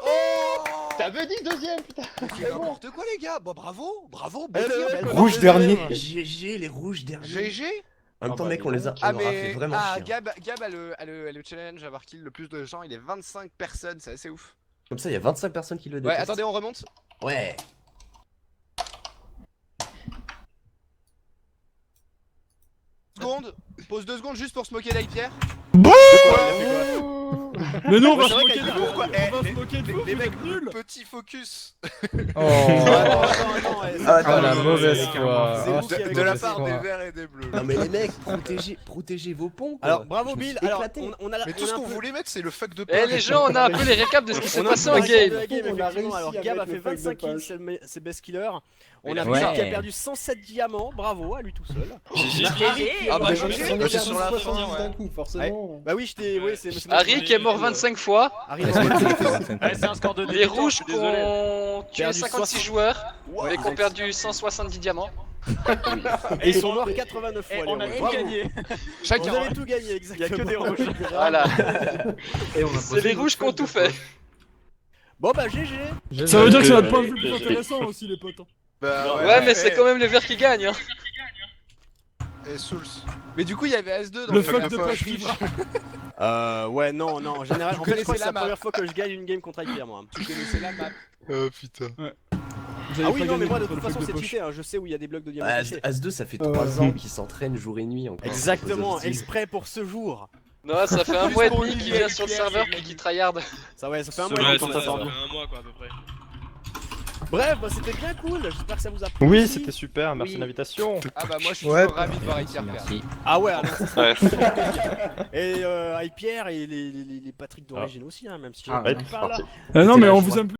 S2: Oh
S6: T'avais dit deuxième, putain.
S2: C'est n'importe quoi les gars. Bon, bravo, bravo.
S4: Eh,
S2: Bon tir,
S4: le mec,
S2: belle
S4: on est
S5: Rouge
S4: deuxième.
S5: dernier.
S7: GG, les rouges derniers.
S2: GG.
S7: En même temps,
S6: Ah bah,
S7: mec, on les a,
S2: Ah
S7: on leur a fait
S2: mais
S7: vraiment chier.
S2: Gab a le challenge à avoir kill le plus de gens, il est 25 personnes, c'est assez ouf.
S7: Comme ça, il y a 25 personnes qui le
S2: Ouais,
S7: détestent.
S2: attendez, on remonte.
S7: Ouais.
S2: Seconde, pause 2 secondes juste pour se moquer d'Aipierre.
S3: Mais non, on va
S4: Ouais,
S3: se
S4: c'est vrai
S3: moquer
S4: qu'il
S3: de
S4: y a
S3: vous,
S4: des-
S3: quoi.
S2: Eh,
S3: On va se moquer de vous,
S2: Les
S3: vous
S2: mecs,
S3: êtes nuls.
S2: petit focus.
S3: Oh.
S7: Ah,
S3: la
S2: non,
S3: mauvaise
S2: c'est
S3: foi.
S1: vous
S3: Ah,
S1: qui avez
S2: De la
S1: commencé.
S2: part des
S3: foi.
S2: verts et des bleus.
S7: Non mais les mecs, protégez vos ponts. quoi.
S1: Alors, bravo
S7: Je me
S1: Bill.
S7: suis
S1: Alors,
S7: éclaté.
S1: on a
S2: Mais tout
S1: on a
S2: ce
S1: un
S2: qu'on
S1: peu-
S2: voulait mettre, c'est le fuck de
S9: Eh
S2: peur.
S9: les gens, on a un peu les récaps de ce qui s'est
S1: On a
S9: passé
S1: un
S9: en
S1: peu réussi
S9: game.
S1: la game,
S8: On a
S1: effectivement.
S8: réussi
S1: Alors,
S8: à
S1: Gab a
S8: mettre
S1: fait
S8: le feuille de
S1: 25 kills,
S8: passe.
S1: c'est best killer. On
S2: Il
S1: a
S2: a
S1: Bill
S7: fait
S1: qui a
S7: ça.
S1: perdu 107 diamants, bravo à lui tout seul.
S2: Ah bah,
S8: Mais
S2: je
S8: j'en ai
S2: sais,
S8: perdu
S2: c'est sur la fin,
S8: 70
S2: ouais.
S8: d'un coup, forcément.
S1: Bah oui, c'est
S9: Harry qui est mort 25 fois.
S1: Harry,
S3: c'est un score de
S9: Les rouges qui ont tué
S1: Perdu
S9: 56 joueurs, mais qui ont perdu 170 diamants.
S1: Et ils sont morts 89 fois.
S3: Et on a
S1: les
S3: tout
S1: rouges.
S3: gagné.
S1: Vous
S2: Chacun.
S1: avez tout gagné, exactement.
S3: Il y a que des rouges.
S9: Voilà.
S7: Et on a
S9: C'est les rouges qui ont tout fait.
S1: Bon bah GG.
S3: Ça veut dire que ça va pas être plus intéressant aussi, les potes.
S2: Bah,
S9: Ouais, mais c'est quand même les verts qui gagnent. Hein.
S2: Et Souls. Mais du coup, il y avait S2 dans
S3: Le
S2: le
S3: fuck
S2: pack
S3: de
S2: de poche.
S1: Ouais, non, en général, en fait, je crois que c'est la
S2: la map.
S1: première fois que je gagne une game contre Hyper, moi.
S2: Tu connaissais la map. Oh putain.
S1: Ah oui, non, mais moi, de toute façon, c'est cheaté, hein. Je sais où il y a des blocs de diamants cachés.
S7: As2, ça fait 3 ans qu'ils s'entraînent jour et nuit encore.
S1: Exactement, exprès pour ce jour.
S9: Non, ça fait un mois et demi qu'il vient sur le serveur puis qu'il tryhard.
S1: Ça, ouais, ça fait un
S3: Ouais,
S1: mois
S3: ça
S1: qu'on
S3: fait
S1: t'attend.
S3: un mois quoi à peu près.
S1: Bref, bah, c'était bien cool. J'espère que ça vous a plu.
S4: Oui,
S1: aussi.
S4: c'était super, merci de l'invitation.
S2: Ah bah moi je suis
S5: Ouais.
S2: toujours ravi de voir Hyper perdre.
S7: Merci.
S1: Ah ouais, alors,
S9: Ouais.
S1: et Hyper et les Patrick d'origine aussi, hein, même si j'en
S4: ouais,
S1: ai pas là.
S3: Non,
S7: C'est
S3: mais
S7: là,
S3: on
S7: je
S3: vous
S7: crois.
S3: aime plus.